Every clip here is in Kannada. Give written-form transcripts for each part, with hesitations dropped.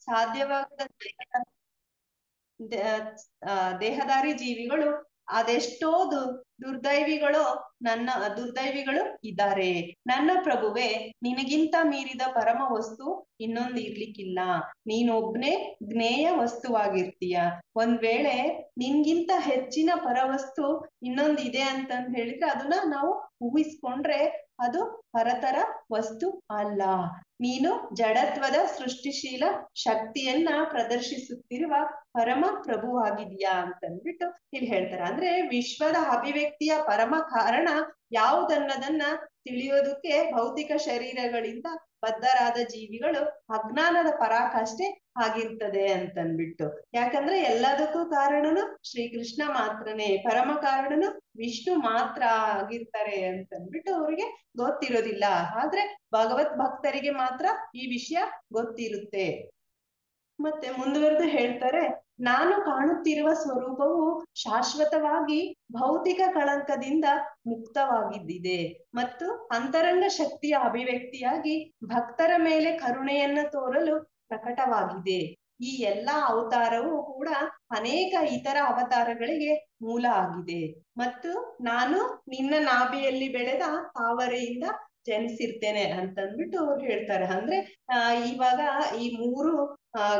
ಸಾಧ್ಯವಾಗದ ದೇಹದಾರಿ ಜೀವಿಗಳು ಅದೆಷ್ಟೋ ದುರ್ದೈವಿಗಳು ದುರ್ದೈವಿಗಳು ಇದ್ದಾರೆ. ನನ್ನ ಪ್ರಭುವೆ, ನಿನಗಿಂತ ಮೀರಿದ ಪರಮ ವಸ್ತು ಇನ್ನೊಂದು ಇರ್ಲಿಕ್ಕಿಲ್ಲ. ನೀನೊಬ್ನೇ ಜ್ಞೇಯ ವಸ್ತುವಾಗಿರ್ತೀಯ. ಒಂದ್ ವೇಳೆ ನಿನ್ಗಿಂತ ಹೆಚ್ಚಿನ ಪರವಸ್ತು ಇನ್ನೊಂದು ಇದೆ ಅಂತಂದ್ ಹೇಳಿದ್ರೆ ಅದನ್ನ ನಾವು ಊಹಿಸ್ಕೊಂಡ್ರೆ ಅದು ಪರತರ ವಸ್ತು ಅಲ್ಲ. ನೀನು ಜಡತ್ವದ ಸೃಷ್ಟಿಶೀಲ ಶಕ್ತಿಯನ್ನ ಪ್ರದರ್ಶಿಸುತ್ತಿರುವ ಪರಮ ಪ್ರಭುವಾಗಿದ್ಯಾ ಅಂತಂದ್ಬಿಟ್ಟು ಇಲ್ಲಿ ಹೇಳ್ತಾರೆ. ಅಂದ್ರೆ ವಿಶ್ವದ ಅಭಿವ್ಯಕ್ತಿಯ ಪರಮ ಕಾರಣ ಯಾವುದನ್ನದನ್ನ ತಿಳಿಯೋದಕ್ಕೆ ಭೌತಿಕ ಶರೀರಗಳಿಂದ ಬದ್ಧರಾದ ಜೀವಿಗಳು ಅಜ್ಞಾನದ ಪರಾಕಾಷ್ಠೆ ಆಗಿರ್ತದೆ ಅಂತನ್ಬಿಟ್ಟು. ಯಾಕಂದ್ರೆ ಎಲ್ಲದಕ್ಕೂ ಕಾರಣನು ಶ್ರೀಕೃಷ್ಣ ಮಾತ್ರನೇ, ಪರಮ ಕಾರಣನು ವಿಷ್ಣು ಮಾತ್ರ ಆಗಿರ್ತಾರೆ ಅಂತನ್ಬಿಟ್ಟು ಅವ್ರಿಗೆ ಗೊತ್ತಿರೋದಿಲ್ಲ. ಆದ್ರೆ ಭಗವತ್ ಭಕ್ತರಿಗೆ ಮಾತ್ರ ಈ ವಿಷಯ ಗೊತ್ತಿರುತ್ತೆ. ಮತ್ತೆ ಮುಂದುವರೆದು ಹೇಳ್ತಾರೆ, ನಾನು ಕಾಣುತ್ತಿರುವ ಸ್ವರೂಪವು ಶಾಶ್ವತವಾಗಿ ಭೌತಿಕ ಕಳಂಕದಿಂದ ಮುಕ್ತವಾಗಿದ್ದಿದೆ ಮತ್ತು ಅಂತರಂಗ ಶಕ್ತಿಯ ಅಭಿವ್ಯಕ್ತಿಯಾಗಿ ಭಕ್ತರ ಮೇಲೆ ಕರುಣೆಯನ್ನ ತೋರಲು ಪ್ರಕಟವಾಗಿದೆ. ಈ ಎಲ್ಲಾ ಅವತಾರವು ಕೂಡ ಅನೇಕ ಇತರ ಅವತಾರಗಳಿಗೆ ಮೂಲ ಆಗಿದೆ. ಮತ್ತು ನಾನು ನಿನ್ನ ನಾಭಿಯಲ್ಲಿ ಬೆಳೆದ ತಾವರೆಯಿಂದ ಜನಿಸಿರ್ತೇನೆ ಅಂತಂದ್ಬಿಟ್ಟು ಅವ್ರು ಹೇಳ್ತಾರೆ. ಅಂದ್ರೆ ಇವಾಗ ಈ ಮೂರು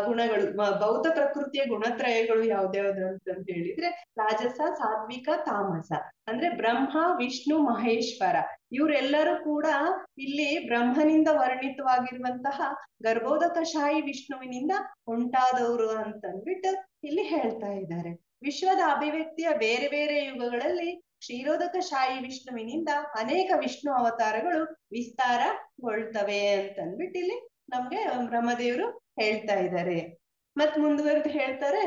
ಗುಣಗಳು, ಭೌತ ಪ್ರಕೃತಿಯ ಗುಣತ್ರಯಗಳು ಯಾವ್ದ್ಯಾವ್ದು ಅಂತಂತ ಹೇಳಿದ್ರೆ ರಾಜಸ, ಸಾತ್ವಿಕ, ತಾಮಸ. ಅಂದ್ರೆ ಬ್ರಹ್ಮ, ವಿಷ್ಣು, ಮಹೇಶ್ವರ ಇವರೆಲ್ಲರೂ ಕೂಡ ಇಲ್ಲಿ ಬ್ರಹ್ಮನಿಂದ ವರ್ಣಿತವಾಗಿರುವಂತಹ ಗರ್ಭೋದಕಶಾಹಿ ವಿಷ್ಣುವಿನಿಂದ ಉಂಟಾದವರು ಅಂತಂದ್ಬಿಟ್ಟು ಇಲ್ಲಿ ಹೇಳ್ತಾ ಇದ್ದಾರೆ. ವಿಶ್ವದ ಅಭಿವ್ಯಕ್ತಿಯ ಬೇರೆ ಬೇರೆ ಯುಗಗಳಲ್ಲಿ ಕ್ಷೀರೋದಕಶಾಹಿ ವಿಷ್ಣುವಿನಿಂದ ಅನೇಕ ವಿಷ್ಣು ಅವತಾರಗಳು ವಿಸ್ತಾರಗೊಳ್ತವೆ ಅಂತಂದ್ಬಿಟ್ಟು ಇಲ್ಲಿ ನಮ್ಗೆ ಬ್ರಹ್ಮದೇವರು ಹೇಳ್ತಾ ಇದ್ದಾರೆ. ಮತ್ ಮುಂದುವರೆದು ಹೇಳ್ತಾರೆ,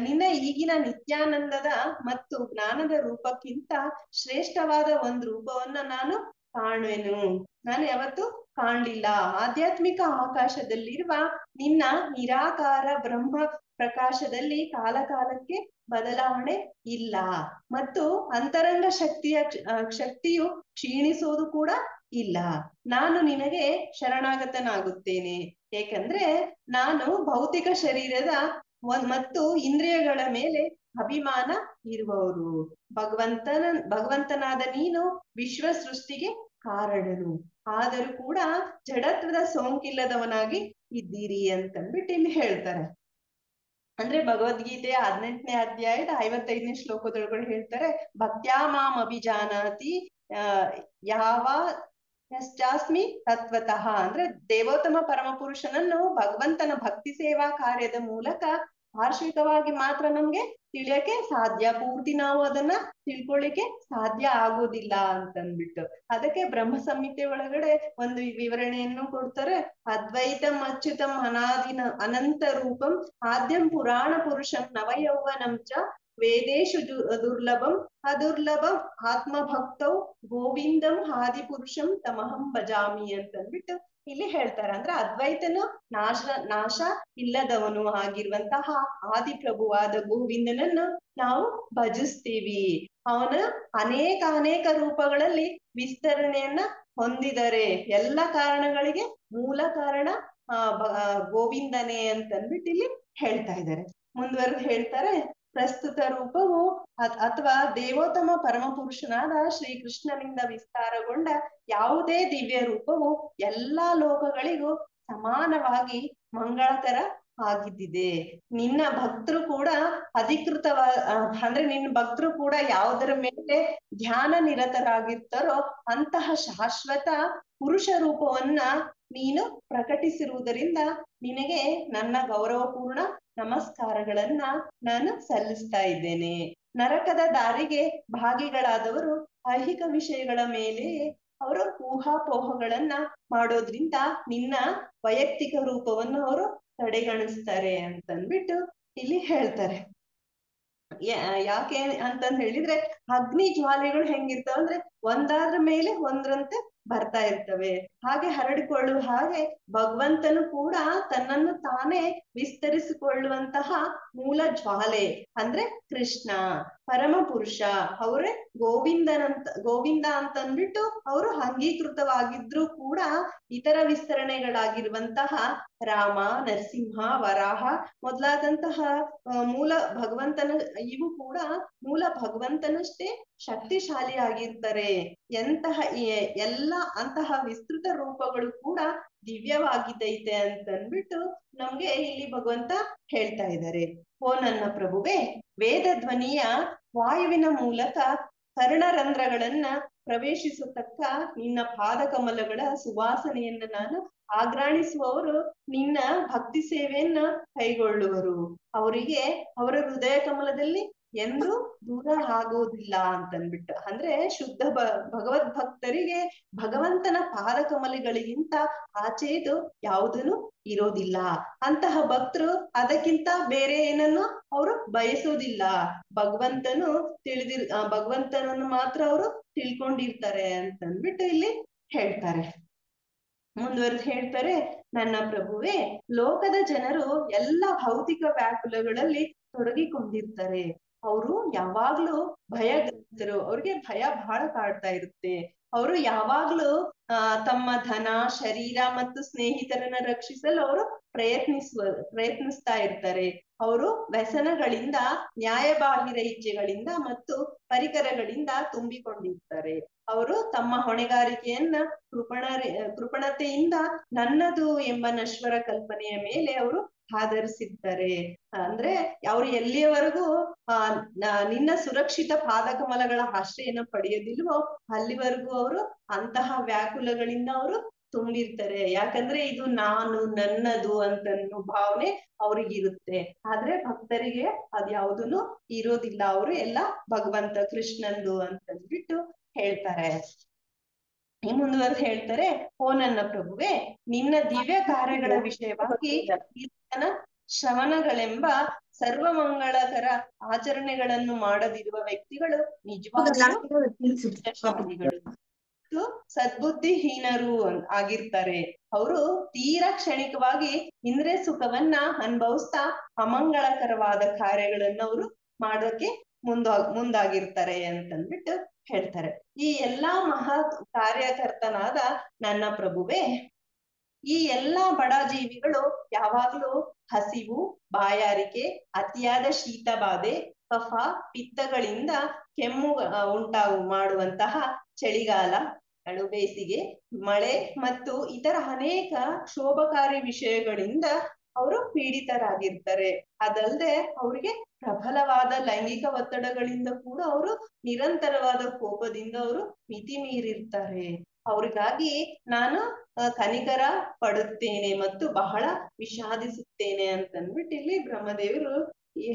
ನಿನ್ನ ಈಗಿನ ನಿತ್ಯಾನಂದದ ಮತ್ತು ಜ್ಞಾನದ ರೂಪಕ್ಕಿಂತ ಶ್ರೇಷ್ಠವಾದ ಒಂದು ರೂಪವನ್ನ ನಾನು ಕಾಣುವೆನು. ನಾನು ಯಾವತ್ತು ಕಾಣಲಿಲ್ಲ. ಆಧ್ಯಾತ್ಮಿಕ ಆಕಾಶದಲ್ಲಿರುವ ನಿನ್ನ ನಿರಾಕಾರ ಬ್ರಹ್ಮ ಪ್ರಕಾಶದಲ್ಲಿ ಕಾಲಕಾಲಕ್ಕೆ ಬದಲಾವಣೆ ಇಲ್ಲ ಮತ್ತು ಅಂತರಂಗ ಶಕ್ತಿಯು ಕ್ಷೀಣಿಸೋದು ಕೂಡ ಇಲ್ಲ. ನಾನು ನಿನಗೆ ಶರಣಾಗತನಾಗುತ್ತೇನೆ. ಏಕೆಂದ್ರೆ ನಾನು ಭೌತಿಕ ಶರೀರದ ಮತ್ತು ಇಂದ್ರಿಯಗಳ ಮೇಲೆ ಅಭಿಮಾನ ಇರುವವರು. ಭಗವಂತನಾದ ನೀನು ವಿಶ್ವ ಸೃಷ್ಟಿಗೆ ಕಾರಣನು, ಆದರೂ ಕೂಡ ಜಡತ್ವದ ಸೋಂಕಿಲ್ಲದವನಾಗಿ ಇದ್ದೀರಿ ಅಂತಂದ್ಬಿಟ್ಟು ಇಲ್ಲಿ ಹೇಳ್ತಾರೆ. ಅಂದ್ರೆ ಭಗವದ್ಗೀತೆಯ 18ನೇ ಅಧ್ಯಾಯದ 55ನೇ ಶ್ಲೋಕದೊಳಗಡೆ ಹೇಳ್ತಾರೆ, ಭಕ್ತ್ಯಾ ಮಾಂ ಅಭಿಜಾನಾತಿ ಯಾವ ಯಶ್ಚಾಸ್ಮಿ ತತ್ವತಃ. ಅಂದ್ರೆ ದೇವೋತ್ತಮ ಪರಮ ಪುರುಷನನ್ನು ಭಗವಂತನ ಭಕ್ತಿ ಸೇವಾ ಕಾರ್ಯದ ಮೂಲಕ ವಾರ್ಷಿಕವಾಗಿ ಮಾತ್ರ ನಮ್ಗೆ ತಿಳಿಯಕ್ಕೆ ಸಾಧ್ಯ, ಪೂರ್ತಿ ನಾವು ಅದನ್ನ ತಿಳ್ಕೊಳ್ಳಿಕ್ಕೆ ಸಾಧ್ಯ ಆಗೋದಿಲ್ಲ ಅಂತಂದ್ಬಿಟ್ಟು. ಅದಕ್ಕೆ ಬ್ರಹ್ಮ ಸಂಹಿತೆ ಒಳಗಡೆ ಒಂದು ವಿವರಣೆಯನ್ನು ಕೊಡ್ತಾರೆ. ಅದ್ವೈತಂ ಅಚ್ಯುತಂ ಅನಾದಿನ ಅನಂತ ರೂಪಂ ಆದ್ಯಂ ಪುರಾಣ ಪುರುಷಂ ನವಯೌವನಂ ಚ ವೇದೇಶು ದುರ್ಲಭಂ ಅದುರ್ಲಭಂ ಆತ್ಮಭಕ್ತೌ ಗೋವಿಂದಂ ಆದಿಪುರುಷಂ ತಮಹಂ ಭಜಾಮಿ ಅಂತಂದ್ಬಿಟ್ಟು ಇಲ್ಲಿ ಹೇಳ್ತಾರೆ. ಅಂದ್ರೆ ಅದ್ವೈತನು ನಾಶ ಇಲ್ಲದವನು ಆಗಿರುವಂತಹ ಆದಿಪ್ರಭುವಾದ ಗೋವಿಂದನನ್ನು ನಾವು ಭಜಿಸ್ತೀವಿ. ಅವನ ಅನೇಕ ರೂಪಗಳಲ್ಲಿ ವಿಸ್ತರಣೆಯನ್ನ ಹೊಂದಿದರೆ ಎಲ್ಲ ಕಾರಣಗಳಿಗೆ ಮೂಲ ಕಾರಣ ಗೋವಿಂದನೇ ಅಂತಂದ್ಬಿಟ್ಟು ಇಲ್ಲಿ ಹೇಳ್ತಾ ಇದ್ದಾರೆ. ಮುಂದುವರೆದು ಹೇಳ್ತಾರೆ, ಪ್ರಸ್ತುತ ರೂಪವು ಅಥವಾ ದೇವೋತ್ತಮ ಪರಮ ಪುರುಷನಾದ ಶ್ರೀಕೃಷ್ಣನಿಂದ ವಿಸ್ತಾರಗೊಂಡ ಯಾವುದೇ ದಿವ್ಯ ರೂಪವು ಎಲ್ಲಾ ಲೋಕಗಳಿಗೂ ಸಮಾನವಾಗಿ ಮಂಗಳಕರ ಆಗಿದ್ದಿದೆ. ನಿನ್ನ ಭಕ್ತರು ಕೂಡ ಅಂದ್ರೆ ನಿನ್ನ ಭಕ್ತರು ಕೂಡ ಯಾವುದರ ಮೇಲೆ ಧ್ಯಾನ ನಿರತರಾಗಿರ್ತಾರೋ ಅಂತಹ ಶಾಶ್ವತ ಪುರುಷ ರೂಪವನ್ನ ನೀನು ಪ್ರಕಟಿಸಿರುವುದರಿಂದ ನಿನಗೆ ನನ್ನ ಗೌರವಪೂರ್ಣ ನಮಸ್ಕಾರಗಳನ್ನ ನಾನು ಸಲ್ಲಿಸ್ತಾ ಇದ್ದೇನೆ. ನರಕದ ದಾರಿಗೆ ಭಾಗಿಗಳಾದವರು ಐಹಿಕ ವಿಷಯಗಳ ಮೇಲೆ ಅವರು ಊಹಾಪೋಹಗಳನ್ನ ಮಾಡೋದ್ರಿಂದ ನಿನ್ನ ವೈಯಕ್ತಿಕ ರೂಪವನ್ನು ಅವರು ತಡೆಗಣಿಸ್ತಾರೆ ಅಂತಂದ್ಬಿಟ್ಟು ಇಲ್ಲಿ ಹೇಳ್ತಾರೆ. ಯಾಕೆ ಅಂತಂದ್ ಹೇಳಿದ್ರೆ ಅಗ್ನಿ ಜ್ವಾಲೆಗಳು ಹೆಂಗಿರ್ತಾವ ಅಂದ್ರೆ ಒಂದಾದ್ರ ಮೇಲೆ ಒಂದ್ರಂತೆ ಬರ್ತಾ ಇರ್ತವೆ. ಹಾಗೆ ಹರಡಿಕೊಳ್ಳುವ ಹಾಗೆ ಭಗವಂತನು ಕೂಡ ತನ್ನನ್ನು ತಾನೇ ವಿಸ್ತರಿಸಿಕೊಳ್ಳುವಂತಹ ಮೂಲ ಜ್ವಾಲೆ ಅಂದ್ರೆ ಕೃಷ್ಣ. ಪರಮ ಪುರುಷ ಅವರೇ ಗೋವಿಂದ ಅಂತ ಅಂದ್ಬಿಟ್ಟು ಅವರು ಅಂಗೀಕೃತವಾಗಿದ್ರು ಕೂಡ ಇತರ ವಿಸ್ತರಣೆಗಳಾಗಿರುವಂತಹ ರಾಮ, ನರಸಿಂಹ, ವರಾಹ ಮೊದಲಾದಂತಹ ಮೂಲ ಭಗವಂತನ ಇವು ಕೂಡ ಮೂಲ ಭಗವಂತನಷ್ಟೇ ಶಕ್ತಿಶಾಲಿ ಆಗಿರ್ತಾರೆ. ಎಲ್ಲ ಅಂತಹ ವಿಸ್ತೃತ ರೂಪಗಳು ಕೂಡ ದಿವ್ಯವಾಗಿದ್ದೈತೆ ಅಂತಂದ್ಬಿಟ್ಟು ನಮ್ಗೆ ಇಲ್ಲಿ ಭಗವಂತ ಹೇಳ್ತಾ ಇದ್ದಾರೆ. ಓ ನನ್ನ ಪ್ರಭುವೆ, ವೇದ ಧ್ವನಿಯ ವಾಯುವಿನ ಮೂಲಕ ಕರ್ಣರಂಧ್ರಗಳನ್ನ ಪ್ರವೇಶಿಸತಕ್ಕ ನಿನ್ನ ಪಾದಕಮಲಗಳ ಸುವಾಸನೆಯನ್ನ ನಾನು ಆಘ್ರಾಣಿಸುವವರು ನಿನ್ನ ಭಕ್ತಿ ಸೇವೆಯನ್ನ ಕೈಗೊಳ್ಳುವರು. ಅವರಿಗೆ ಅವರ ಹೃದಯ ಕಮಲದಲ್ಲಿ ಎಂದು ದೂರ ಆಗೋದಿಲ್ಲ ಅಂತನ್ಬಿಟ್ಟು, ಅಂದ್ರೆ ಶುದ್ಧ ಭಗವದ್ ಭಕ್ತರಿಗೆ ಭಗವಂತನ ಪಾದಕಮಲಗಳಿಗಿಂತ ಆಚೆದು ಯಾವುದನ್ನು ಇರೋದಿಲ್ಲ. ಅಂತಹ ಭಕ್ತರು ಅದಕ್ಕಿಂತ ಬೇರೆ ಏನನ್ನು ಅವರು ಬಯಸೋದಿಲ್ಲ. ಭಗವಂತನನ್ನು ಮಾತ್ರ ಅವರು ತಿಳ್ಕೊಂಡಿರ್ತಾರೆ ಅಂತಂದ್ಬಿಟ್ಟು ಇಲ್ಲಿ ಹೇಳ್ತಾರೆ. ಮುಂದುವರೆದು ಹೇಳ್ತಾರೆ, ನನ್ನ ಪ್ರಭುವೇ, ಲೋಕದ ಜನರು ಎಲ್ಲ ಭೌತಿಕ ವ್ಯಾಕುಲಗಳಲ್ಲಿ ತೊಡಗಿಕೊಂಡಿರ್ತಾರೆ. ಅವರು ಯಾವಾಗ್ಲೂ ಭಯಗ್ರಸ್ತರು, ಅವ್ರಿಗೆ ಭಯ ಬಹಳ ಕಾಡ್ತಾ ಇರುತ್ತೆ. ಅವರು ಯಾವಾಗ್ಲೂ ತಮ್ಮ ಧನ, ಶರೀರ ಮತ್ತು ಸ್ನೇಹಿತರನ್ನ ರಕ್ಷಿಸಲು ಅವರು ಪ್ರಯತ್ನಿಸ್ತಾ ಇರ್ತಾರೆ. ಅವರು ವ್ಯಸನಗಳಿಂದ, ನ್ಯಾಯಬಾಹಿರ ಇಚ್ಛೆಗಳಿಂದ ಮತ್ತು ಪರಿಕರಗಳಿಂದ ತುಂಬಿಕೊಂಡಿರ್ತಾರೆ. ಅವರು ತಮ್ಮ ಹೊಣೆಗಾರಿಕೆಯನ್ನ ಕೃಪಣತೆಯಿಂದ ನನ್ನದು ಎಂಬ ನಶ್ವರ ಕಲ್ಪನೆಯ ಮೇಲೆ ಅವರು ಆಧರಿಸಿದ್ದಾರೆ. ಅಂದ್ರೆ ಅವ್ರು ಎಲ್ಲಿಯವರೆಗೂ ನಿನ್ನ ಸುರಕ್ಷಿತ ಪಾದಕಮಲಗಳ ಆಶ್ರಯನ ಪಡೆಯೋದಿಲ್ವೋ ಅಲ್ಲಿವರೆಗೂ ಅವರು ಅಂತಹ ವ್ಯಾಕುಲಗಳಿಂದ ಅವರು ತುಂಬಿರ್ತಾರೆ. ಯಾಕಂದ್ರೆ ಇದು ನಾನು, ನನ್ನದು ಅಂತನ್ನೋ ಭಾವನೆ ಅವ್ರಿಗಿರುತ್ತೆ. ಆದ್ರೆ ಭಕ್ತರಿಗೆ ಅದ್ಯಾವುದನ್ನು ಇರೋದಿಲ್ಲ. ಅವರು ಎಲ್ಲ ಭಗವಂತ ಕೃಷ್ಣಂದು ಅಂತಂದ್ಬಿಟ್ಟು ಹೇಳ್ತಾರೆ. ಮುಂದುವರೆದು ಹೇಳ್ತಾರೆ, ಓ ನನ್ನ ಪ್ರಭುವೆ, ನಿನ್ನ ದಿವ್ಯ ಕಾರ್ಯಗಳ ವಿಷಯವಾಗಿ ಶ್ರವಣಗಳೆಂಬ ಸರ್ವಮಂಗಳಕರ ಆಚರಣೆಗಳನ್ನು ಮಾಡದಿರುವ ವ್ಯಕ್ತಿಗಳು ನಿಜವಾಗಿಗಳು ಸದ್ಬುದ್ಧಿಹೀನರು ಆಗಿರ್ತಾರೆ. ಅವರು ತೀರಾ ಕ್ಷಣಿಕವಾಗಿ ಇಂದ್ರಿಯ ಸುಖವನ್ನ ಅನುಭವಿಸ್ತಾ ಅಮಂಗಳಕರವಾದ ಕಾರ್ಯಗಳನ್ನ ಅವರು ಮಾಡೋಕೆ ಮುಂದಾಗಿರ್ತಾರೆ ಅಂತಂದ್ಬಿಟ್ಟು ಹೇಳ್ತಾರೆ. ಈ ಎಲ್ಲಾ ಮಹಾ ಕಾರ್ಯಕರ್ತನಾದ ನನ್ನ ಪ್ರಭುವೇ, ಈ ಎಲ್ಲಾ ಬಡ ಜೀವಿಗಳು ಯಾವಾಗ್ಲೂ ಹಸಿವು, ಬಾಯಾರಿಕೆ, ಅತಿಯಾದ ಶೀತ ಬಾಧೆ, ಕಫ, ಪಿತ್ತಗಳಿಂದ ಕೆಮ್ಮು ಮಾಡುವಂತಹ ಚಳಿಗಾಲ, ಬೇಸಿಗೆ, ಮಳೆ ಮತ್ತು ಇತರ ಅನೇಕ ಕ್ಷೋಭಕಾರಿ ವಿಷಯಗಳಿಂದ ಅವರು ಪೀಡಿತರಾಗಿರ್ತಾರೆ. ಅದಲ್ಲದೆ ಅವರಿಗೆ ಪ್ರಬಲವಾದ ಲೈಂಗಿಕ ಒತ್ತಡಗಳಿಂದ ಕೂಡ ಅವರು ನಿರಂತರವಾದ ಕೋಪದಿಂದ ಅವರು ಮಿತಿ ಮೀರಿರ್ತಾರೆ. ಅವ್ರಿಗಾಗಿ ನಾನು ಕನಿಕರ ಪಡುತ್ತೇನೆ ಮತ್ತು ಬಹಳ ವಿಷಾದಿಸುತ್ತೇನೆ ಅಂತಂದ್ಬಿಟ್ಟು ಇಲ್ಲಿ ಬ್ರಹ್ಮದೇವರು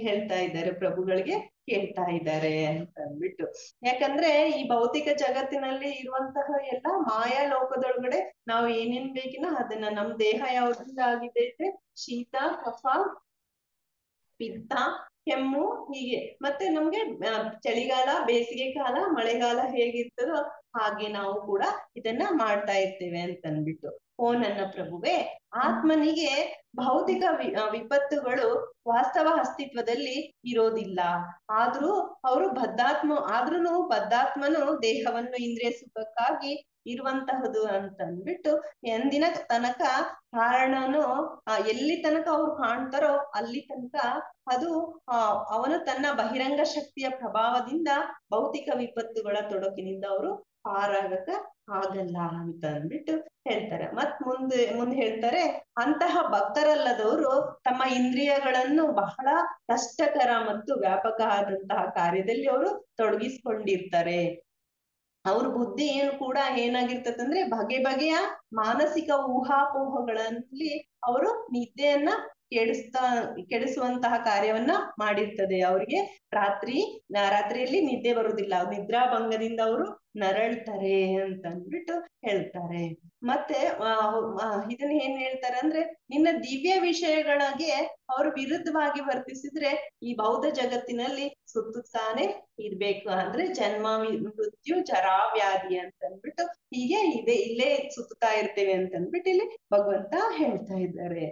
ಹೇಳ್ತಾ ಇದ್ದಾರೆ, ಪ್ರಭುಗಳಿಗೆ ಕೇಳ್ತಾ ಇದ್ದಾರೆ ಅಂತಂದ್ಬಿಟ್ಟು. ಯಾಕಂದ್ರೆ ಈ ಭೌತಿಕ ಜಗತ್ತಿನಲ್ಲಿ ಇರುವಂತಹ ಎಲ್ಲ ಮಾಯಾ ಲೋಕದೊಳಗಡೆ ನಾವು ಏನೇನ್ ಬೇಕಿನ ಅದನ್ನ ನಮ್ ದೇಹ ಯಾವ್ದ್ರಿಂದ ಆಗಿದೆ ಅಂದ್ರೆ ಶೀತ, ಕಫ, ಪಿತ್ತ, ಕೆಮ್ಮು, ಹೀಗೆ ಮತ್ತೆ ನಮ್ಗೆ ಚಳಿಗಾಲ, ಬೇಸಿಗೆ ಕಾಲ, ಮಳೆಗಾಲ ಹೇಗಿರ್ತದೋ ಹಾಗೆ ನಾವು ಕೂಡ ಇದನ್ನ ಮಾಡ್ತಾ ಇರ್ತೇವೆ ಅಂತಂದ್ಬಿಟ್ಟು. ಓ ನನ್ನ ಪ್ರಭುವೇ, ಆತ್ಮನಿಗೆ ಭೌತಿಕ ವಿಪತ್ತುಗಳು ವಾಸ್ತವ ಅಸ್ತಿತ್ವದಲ್ಲಿ ಇರೋದಿಲ್ಲ. ಆದ್ರೂ ಬದ್ಧಾತ್ಮನು ದೇಹವನ್ನು ಇಂದ್ರಿಯ ಸುಖಕ್ಕಾಗಿ ಇರುವಂತಹದು ಅಂತಂದ್ಬಿಟ್ಟು ಎಂದಿನ ತನಕ ಕಾರಣನು ಎಲ್ಲಿ ತನಕ ಅವ್ರು ಕಾಣ್ತಾರೋ ಅಲ್ಲಿ ತನಕ ಅದು ಅವನು ತನ್ನ ಬಹಿರಂಗ ಶಕ್ತಿಯ ಪ್ರಭಾವದಿಂದ ಭೌತಿಕ ವಿಪತ್ತುಗಳ ತೊಡಕಿನಿಂದ ಅವರು ಪಾರಾಗಕ ಆಗಲ್ಲ ಅಂತ ಅಂದ್ಬಿಟ್ಟು ಹೇಳ್ತಾರೆ. ಮುಂದೆ ಹೇಳ್ತಾರೆ, ಅಂತಹ ಭಕ್ತರಲ್ಲದವರು ತಮ್ಮ ಇಂದ್ರಿಯಗಳನ್ನು ಬಹಳ ಕಷ್ಟಕರ ಮತ್ತು ವ್ಯಾಪಕ ಆದಂತಹ ಕಾರ್ಯದಲ್ಲಿ ಅವರು ತೊಡಗಿಸ್ಕೊಂಡಿರ್ತಾರೆ. ಅವ್ರ ಬುದ್ಧಿ ಕೂಡ ಏನಾಗಿರ್ತದಂದ್ರೆ ಬಗೆಯ ಮಾನಸಿಕ ಊಹಾಪೋಹಗಳಲ್ಲಿ ಅವರು ನಿದ್ದೆಯನ್ನ ಕೆಡಿಸುವಂತಹ ಕಾರ್ಯವನ್ನ ಮಾಡಿರ್ತದೆ. ಅವ್ರಿಗೆ ರಾತ್ರಿಯಲ್ಲಿ ನಿದ್ದೆ ಬರುವುದಿಲ್ಲ, ನಿದ್ರಾಭಂಗದಿಂದ ಅವರು ನರಳ್ತಾರೆ ಅಂತ ಅಂದ್ಬಿಟ್ಟು ಹೇಳ್ತಾರೆ. ಮತ್ತೆ ಇದನ್ನ ಏನ್ ಹೇಳ್ತಾರೆ ಅಂದ್ರೆ, ನಿನ್ನ ದಿವ್ಯ ವಿಷಯಗಳಿಗೆ ಅವರು ವಿರುದ್ಧವಾಗಿ ವರ್ತಿಸಿದ್ರೆ ಈ ಬೌದ್ಧ ಜಗತ್ತಿನಲ್ಲಿ ಸುತ್ತುತ್ತಾನೆ ಇರ್ಬೇಕು. ಅಂದ್ರೆ ಜನ್ಮ, ಮೃತ್ಯು, ಜರಾ, ವ್ಯಾಧಿ ಅಂತಂದ್ಬಿಟ್ಟು ಹೀಗೆ ಇಲ್ಲೇ ಸುತ್ತುತ್ತಾ ಇರ್ತೇವೆ ಅಂತಂದ್ಬಿಟ್ಟು ಇಲ್ಲಿ ಭಗವಂತ ಹೇಳ್ತಾ ಇದ್ದಾರೆ.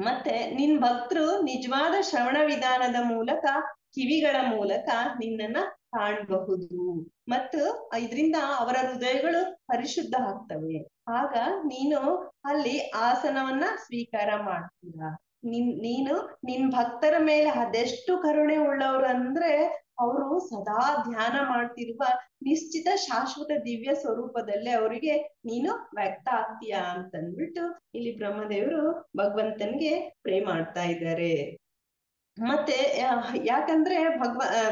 ಮತ್ತೆ ನಿನ್ ಭಕ್ತರು ನಿಜವಾದ ಶ್ರವಣ ವಿಧಾನದ ಮೂಲಕ ಕಿವಿಗಳ ಮೂಲಕ ನಿನ್ನನ್ನ ಕಾಣಬಹುದು ಮತ್ತು ಇದರಿಂದ ಅವರ ಹೃದಯಗಳು ಪರಿಶುದ್ಧ ಆಗ್ತವೆ. ಆಗ ನೀನು ಅಲ್ಲಿ ಆಸನವನ್ನ ಸ್ವೀಕಾರ ಮಾಡ್ತೀರ. ನೀನು ನಿನ್ ಭಕ್ತರ ಮೇಲೆ ಅದೆಷ್ಟು ಕರುಣೆ ಉಳ್ಳವರು ಅಂದ್ರೆ ಅವರು ಸದಾ ಧ್ಯಾನ ಮಾಡ್ತಿರುವ ನಿಶ್ಚಿತ ಶಾಶ್ವತ ದಿವ್ಯ ಸ್ವರೂಪದಲ್ಲೇ ಅವರಿಗೆ ನೀನು ವ್ಯಕ್ತ ಆಗ್ತೀಯಾ ಅಂತಂದ್ಬಿಟ್ಟು ಇಲ್ಲಿ ಬ್ರಹ್ಮದೇವರು ಭಗವಂತನ್ಗೆ ಪ್ರೇ ಮಾಡ್ತಾ ಇದ್ದಾರೆ. ಮತ್ತೆ ಯಾಕಂದ್ರೆ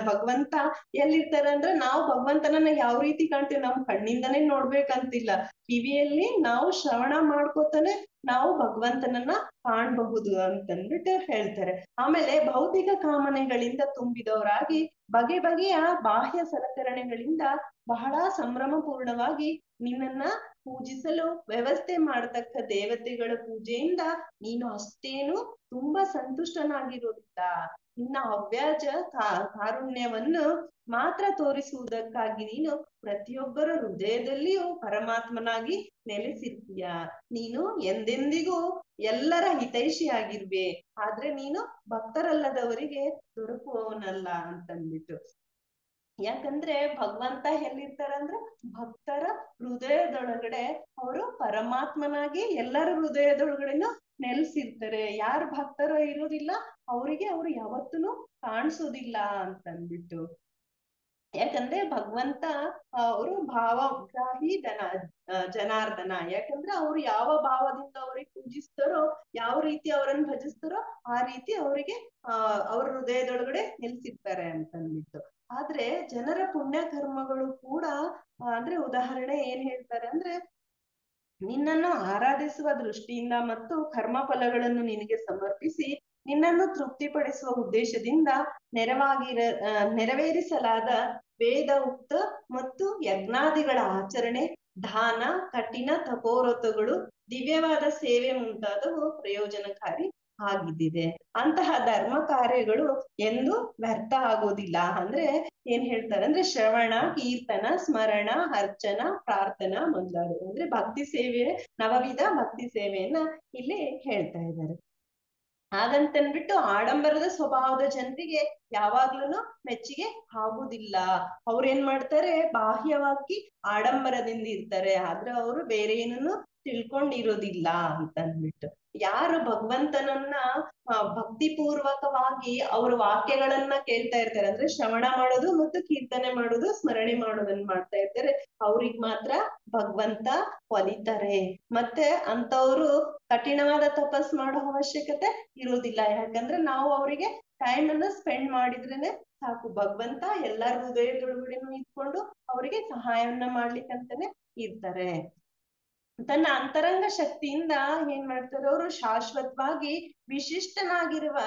ಭಗವಂತ ಎಲ್ಲಿರ್ತಾರೆ ಅಂದ್ರೆ ನಾವು ಭಗವಂತನನ್ನ ಯಾವ ರೀತಿ ಕಾಣ್ತೀವಿ, ನಮ್ ಕಣ್ಣಿಂದನೇ ನೋಡ್ಬೇಕಂತಿಲ್ಲ, ಕಿವಿಯಲ್ಲಿ ನಾವು ಶ್ರವಣ ಮಾಡ್ಕೋತಾನೆ ನಾವು ಭಗವಂತನನ್ನ ಕಾಣಬಹುದು ಅಂತಂದ್ಬಿಟ್ಟು ಹೇಳ್ತಾರೆ. ಆಮೇಲೆ ಭೌತಿಕ ಕಾಮನೆಗಳಿಂದ ತುಂಬಿದವರಾಗಿ ಬಗೆ ಬಗೆಯ ಬಾಹ್ಯ ಸಲಕರಣೆಗಳಿಂದ ಬಹಳ ಸಂಭ್ರಮಪೂರ್ಣವಾಗಿ ನಿನ್ನನ್ನ ಪೂಜಿಸಲು ವ್ಯವಸ್ಥೆ ಮಾಡತಕ್ಕ ದೇವತೆಗಳ ಪೂಜೆಯಿಂದ ನೀನು ಅಷ್ಟೇನು ತುಂಬಾ ಸಂತುಷ್ಟನಾಗಿರೋದಿಲ್ಲ. ನಿನ್ನ ಅವ್ಯಾಜ ಕಾರುಣ್ಯವನ್ನು ಮಾತ್ರ ತೋರಿಸುವುದಕ್ಕಾಗಿ ನೀನು ಪ್ರತಿಯೊಬ್ಬರ ಹೃದಯದಲ್ಲಿಯೂ ಪರಮಾತ್ಮನಾಗಿ ನೆಲೆಸಿರ್ತೀಯ. ನೀನು ಎಂದೆಂದಿಗೂ ಎಲ್ಲರ ಹಿತೈಷಿಯಾಗಿರ್ವೆ, ಆದ್ರೆ ನೀನು ಭಕ್ತರಲ್ಲದವರಿಗೆ ದೊರಕುವವನಲ್ಲ ಅಂತಂದ್ಬಿಟ್ಟು. ಯಾಕಂದ್ರೆ ಭಗವಂತ ಎಲ್ಲಿರ್ತಾರಂದ್ರೆ ಭಕ್ತರ ಹೃದಯದೊಳಗಡೆ ಅವರು ಪರಮಾತ್ಮನಾಗಿ ಎಲ್ಲರ ಹೃದಯದೊಳಗಡೆನು ನೆಲೆಸಿರ್ತಾರೆ. ಯಾರು ಭಕ್ತರು ಇರೋದಿಲ್ಲ ಅವರಿಗೆ ಅವ್ರು ಯಾವತ್ತೂ ಕಾಣಿಸೋದಿಲ್ಲ ಅಂತಂದ್ಬಿಟ್ಟು. ಯಾಕಂದ್ರೆ ಭಗವಂತ ಅವರು ಭಾವಗ್ರಾಹಿ ಜನಾರ್ದನ. ಯಾಕಂದ್ರೆ ಅವ್ರು ಯಾವ ಭಾವದಿಂದ ಅವ್ರಿಗೆ ಪೂಜಿಸ್ತಾರೋ, ಯಾವ ರೀತಿ ಅವರನ್ನು ಭಜಿಸ್ತಾರೋ ಆ ರೀತಿ ಅವರಿಗೆ ಅವ್ರ ಹೃದಯದೊಳಗಡೆ ನೆಲೆಸಿರ್ತಾರೆ ಅಂತಂದ್ಬಿಟ್ಟು. ಆದ್ರೆ ಜನರ ಪುಣ್ಯ ಕರ್ಮಗಳು ಕೂಡ ಅಂದ್ರೆ ಉದಾಹರಣೆ ಏನ್ ಹೇಳ್ತಾರೆ ಅಂದ್ರೆ ನಿನ್ನನ್ನು ಆರಾಧಿಸುವ ದೃಷ್ಟಿಯಿಂದ ಮತ್ತು ಕರ್ಮ ಫಲಗಳನ್ನು ನಿನಗೆ ಸಮರ್ಪಿಸಿ ನಿನ್ನನ್ನು ತೃಪ್ತಿಪಡಿಸುವ ಉದ್ದೇಶದಿಂದ ನೆರವೇರಿಸಲಾದ ವೇದ ಉಕ್ತ ಮತ್ತು ಯಜ್ಞಾದಿಗಳ ಆಚರಣೆ, ದಾನ, ಕಠಿಣ ತಪೋವ್ರತಗಳು, ದಿವ್ಯವಾದ ಸೇವೆ ಮುಂತಾದವು ಪ್ರಯೋಜನಕಾರಿ ಆಗಿದ್ದಿದೆ. ಅಂತಹ ಧರ್ಮ ಕಾರ್ಯಗಳು ಎಂದು ವ್ಯರ್ಥ ಆಗೋದಿಲ್ಲ. ಅಂದ್ರೆ ಏನ್ ಹೇಳ್ತಾರೆ ಅಂದ್ರೆ ಶ್ರವಣ, ಕೀರ್ತನ, ಸ್ಮರಣ, ಅರ್ಚನ, ಪ್ರಾರ್ಥನಾ ಮೊದಲಾದವು ಅಂದ್ರೆ ಭಕ್ತಿ ಸೇವೆ, ನವವಿಧ ಭಕ್ತಿ ಸೇವೆಯನ್ನ ಇಲ್ಲಿ ಹೇಳ್ತಾ ಇದ್ದಾರೆ. ಹಾಗಂತನ್ಬಿಟ್ಟು ಆಡಂಬರದ ಸ್ವಭಾವದ ಜನರಿಗೆ ಯಾವಾಗ್ಲೂ ಮೆಚ್ಚುಗೆ ಆಗುದಿಲ್ಲ. ಅವ್ರೇನ್ ಮಾಡ್ತಾರೆ, ಬಾಹ್ಯವಾಗಿ ಆಡಂಬರದಿಂದ ಇರ್ತಾರೆ, ಆದ್ರೆ ಅವರು ಬೇರೆ ಏನನ್ನು ತಿಳ್ಕೊಂಡಿರೋದಿಲ್ಲ ಅಂತಂದ್ಬಿಟ್ಟು. ಯಾರು ಭಗವಂತನನ್ನ ಭಕ್ತಿ ಪೂರ್ವಕವಾಗಿ ಅವ್ರ ವಾಕ್ಯಗಳನ್ನ ಕೇಳ್ತಾ ಇರ್ತಾರೆ, ಅಂದ್ರೆ ಶ್ರವಣ ಮಾಡೋದು ಮತ್ತು ಕೀರ್ತನೆ ಮಾಡೋದು, ಸ್ಮರಣೆ ಮಾಡೋದನ್ನ ಮಾಡ್ತಾ ಇರ್ತಾರೆ, ಅವ್ರಿಗ್ ಮಾತ್ರ ಭಗವಂತ ಒಲಿತಾರೆ. ಮತ್ತೆ ಅಂತವ್ರು ಕಠಿಣವಾದ ತಪಸ್ ಮಾಡೋ ಅವಶ್ಯಕತೆ ಇರುವುದಿಲ್ಲ. ಯಾಕಂದ್ರೆ ನಾವು ಅವರಿಗೆ ಟೈಮ್ ಅನ್ನ ಸ್ಪೆಂಡ್ ಮಾಡಿದ್ರೇನೆ ಸಾಕು. ಭಗವಂತ ಎಲ್ಲರ ಹೃದಯದೊಳಗಡೆನೂ ಇದ್ಕೊಂಡು ಅವರಿಗೆ ಸಹಾಯವನ್ನ ಮಾಡ್ಲಿಕ್ಕಂತಾನೆ ಇರ್ತಾರೆ. ತನ್ನ ಅಂತರಂಗ ಶಕ್ತಿಯಿಂದ ಏನ್ ಮಾಡ್ತಾರೆ ಅವರು, ಶಾಶ್ವತವಾಗಿ ವಿಶಿಷ್ಟನಾಗಿರುವ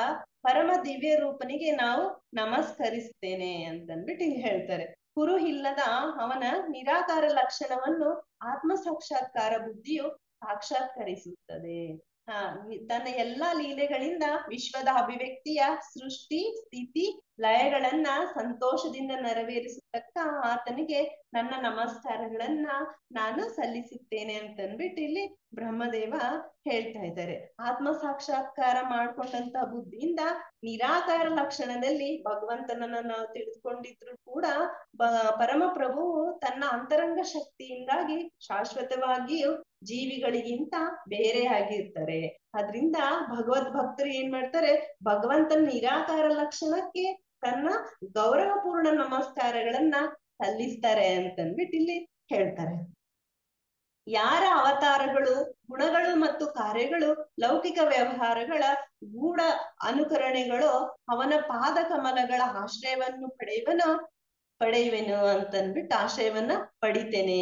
ಪರಮ ದಿವ್ಯ ರೂಪನಿಗೆ ನಾವು ನಮಸ್ಕರಿಸ್ತೇನೆ ಅಂತಂದ್ಬಿಟ್ಟು ಇಲ್ಲಿ ಹೇಳ್ತಾರೆ. ಕುರು ಇಲ್ಲದ ಅವನ ನಿರಾಕಾರ ಲಕ್ಷಣವನ್ನು ಆತ್ಮ ಸಾಕ್ಷಾತ್ಕಾರ ಬುದ್ಧಿಯು ಸಾಕ್ಷಾತ್ಕರಿಸುತ್ತದೆ. ತನ್ನ ಎಲ್ಲಾ ಲೀಲೆಗಳಿಂದ ವಿಶ್ವದ ಅಭಿವ್ಯಕ್ತಿಯ ಸೃಷ್ಟಿ, ಸ್ಥಿತಿ, ಲಯಗಳನ್ನ ಸಂತೋಷದಿಂದ ನೆರವೇರಿಸತಕ್ಕ ಆತನಿಗೆ ನನ್ನ ನಮಸ್ಕಾರಗಳನ್ನ ನಾನು ಸಲ್ಲಿಸುತ್ತೇನೆ ಅಂತಂದ್ಬಿಟ್ಟು ಇಲ್ಲಿ ಬ್ರಹ್ಮದೇವ ಹೇಳ್ತಾ ಇದ್ದಾರೆ. ಆತ್ಮ ಸಾಕ್ಷಾತ್ಕಾರ ಮಾಡ್ಕೊಂಡಂತ ಬುದ್ಧಿಯಿಂದ ನಿರಾಕಾರ ಲಕ್ಷಣದಲ್ಲಿ ಭಗವಂತನನ್ನ ನಾವು ತಿಳಿದುಕೊಂಡಿದ್ರು ಕೂಡ ಪರಮ ಪ್ರಭುವು ತನ್ನ ಅಂತರಂಗ ಶಕ್ತಿಯಿಂದಾಗಿ ಶಾಶ್ವತವಾಗಿಯೂ ಜೀವಿಗಳಿಗಿಂತ ಬೇರೆ ಆಗಿರ್ತಾರೆ. ಅದ್ರಿಂದ ಭಗವದ್ ಭಕ್ತರು ಏನ್ ಮಾಡ್ತಾರೆ, ಭಗವಂತನ ನಿರಾಕಾರ ಲಕ್ಷಣಕ್ಕೆ ತನ್ನ ಗೌರವಪೂರ್ಣ ನಮಸ್ಕಾರಗಳನ್ನ ಸಲ್ಲಿಸ್ತಾರೆ ಅಂತಂದ್ಬಿಟ್ಟು ಇಲ್ಲಿ ಹೇಳ್ತಾರೆ. ಯಾರ ಅವತಾರಗಳು, ಗುಣಗಳು ಮತ್ತು ಕಾರ್ಯಗಳು ಲೌಕಿಕ ವ್ಯವಹಾರಗಳ ಗೂಢ ಅನುಕರಣೆಗಳು ಅವನ ಪಾದ ಕಮಲಗಳ ಆಶ್ರಯವನ್ನು ಪಡೆಯುವೆನು ಅಂತಂದ್ಬಿಟ್ಟು ಆಶ್ರಯವನ್ನ ಪಡಿತೇನೆ.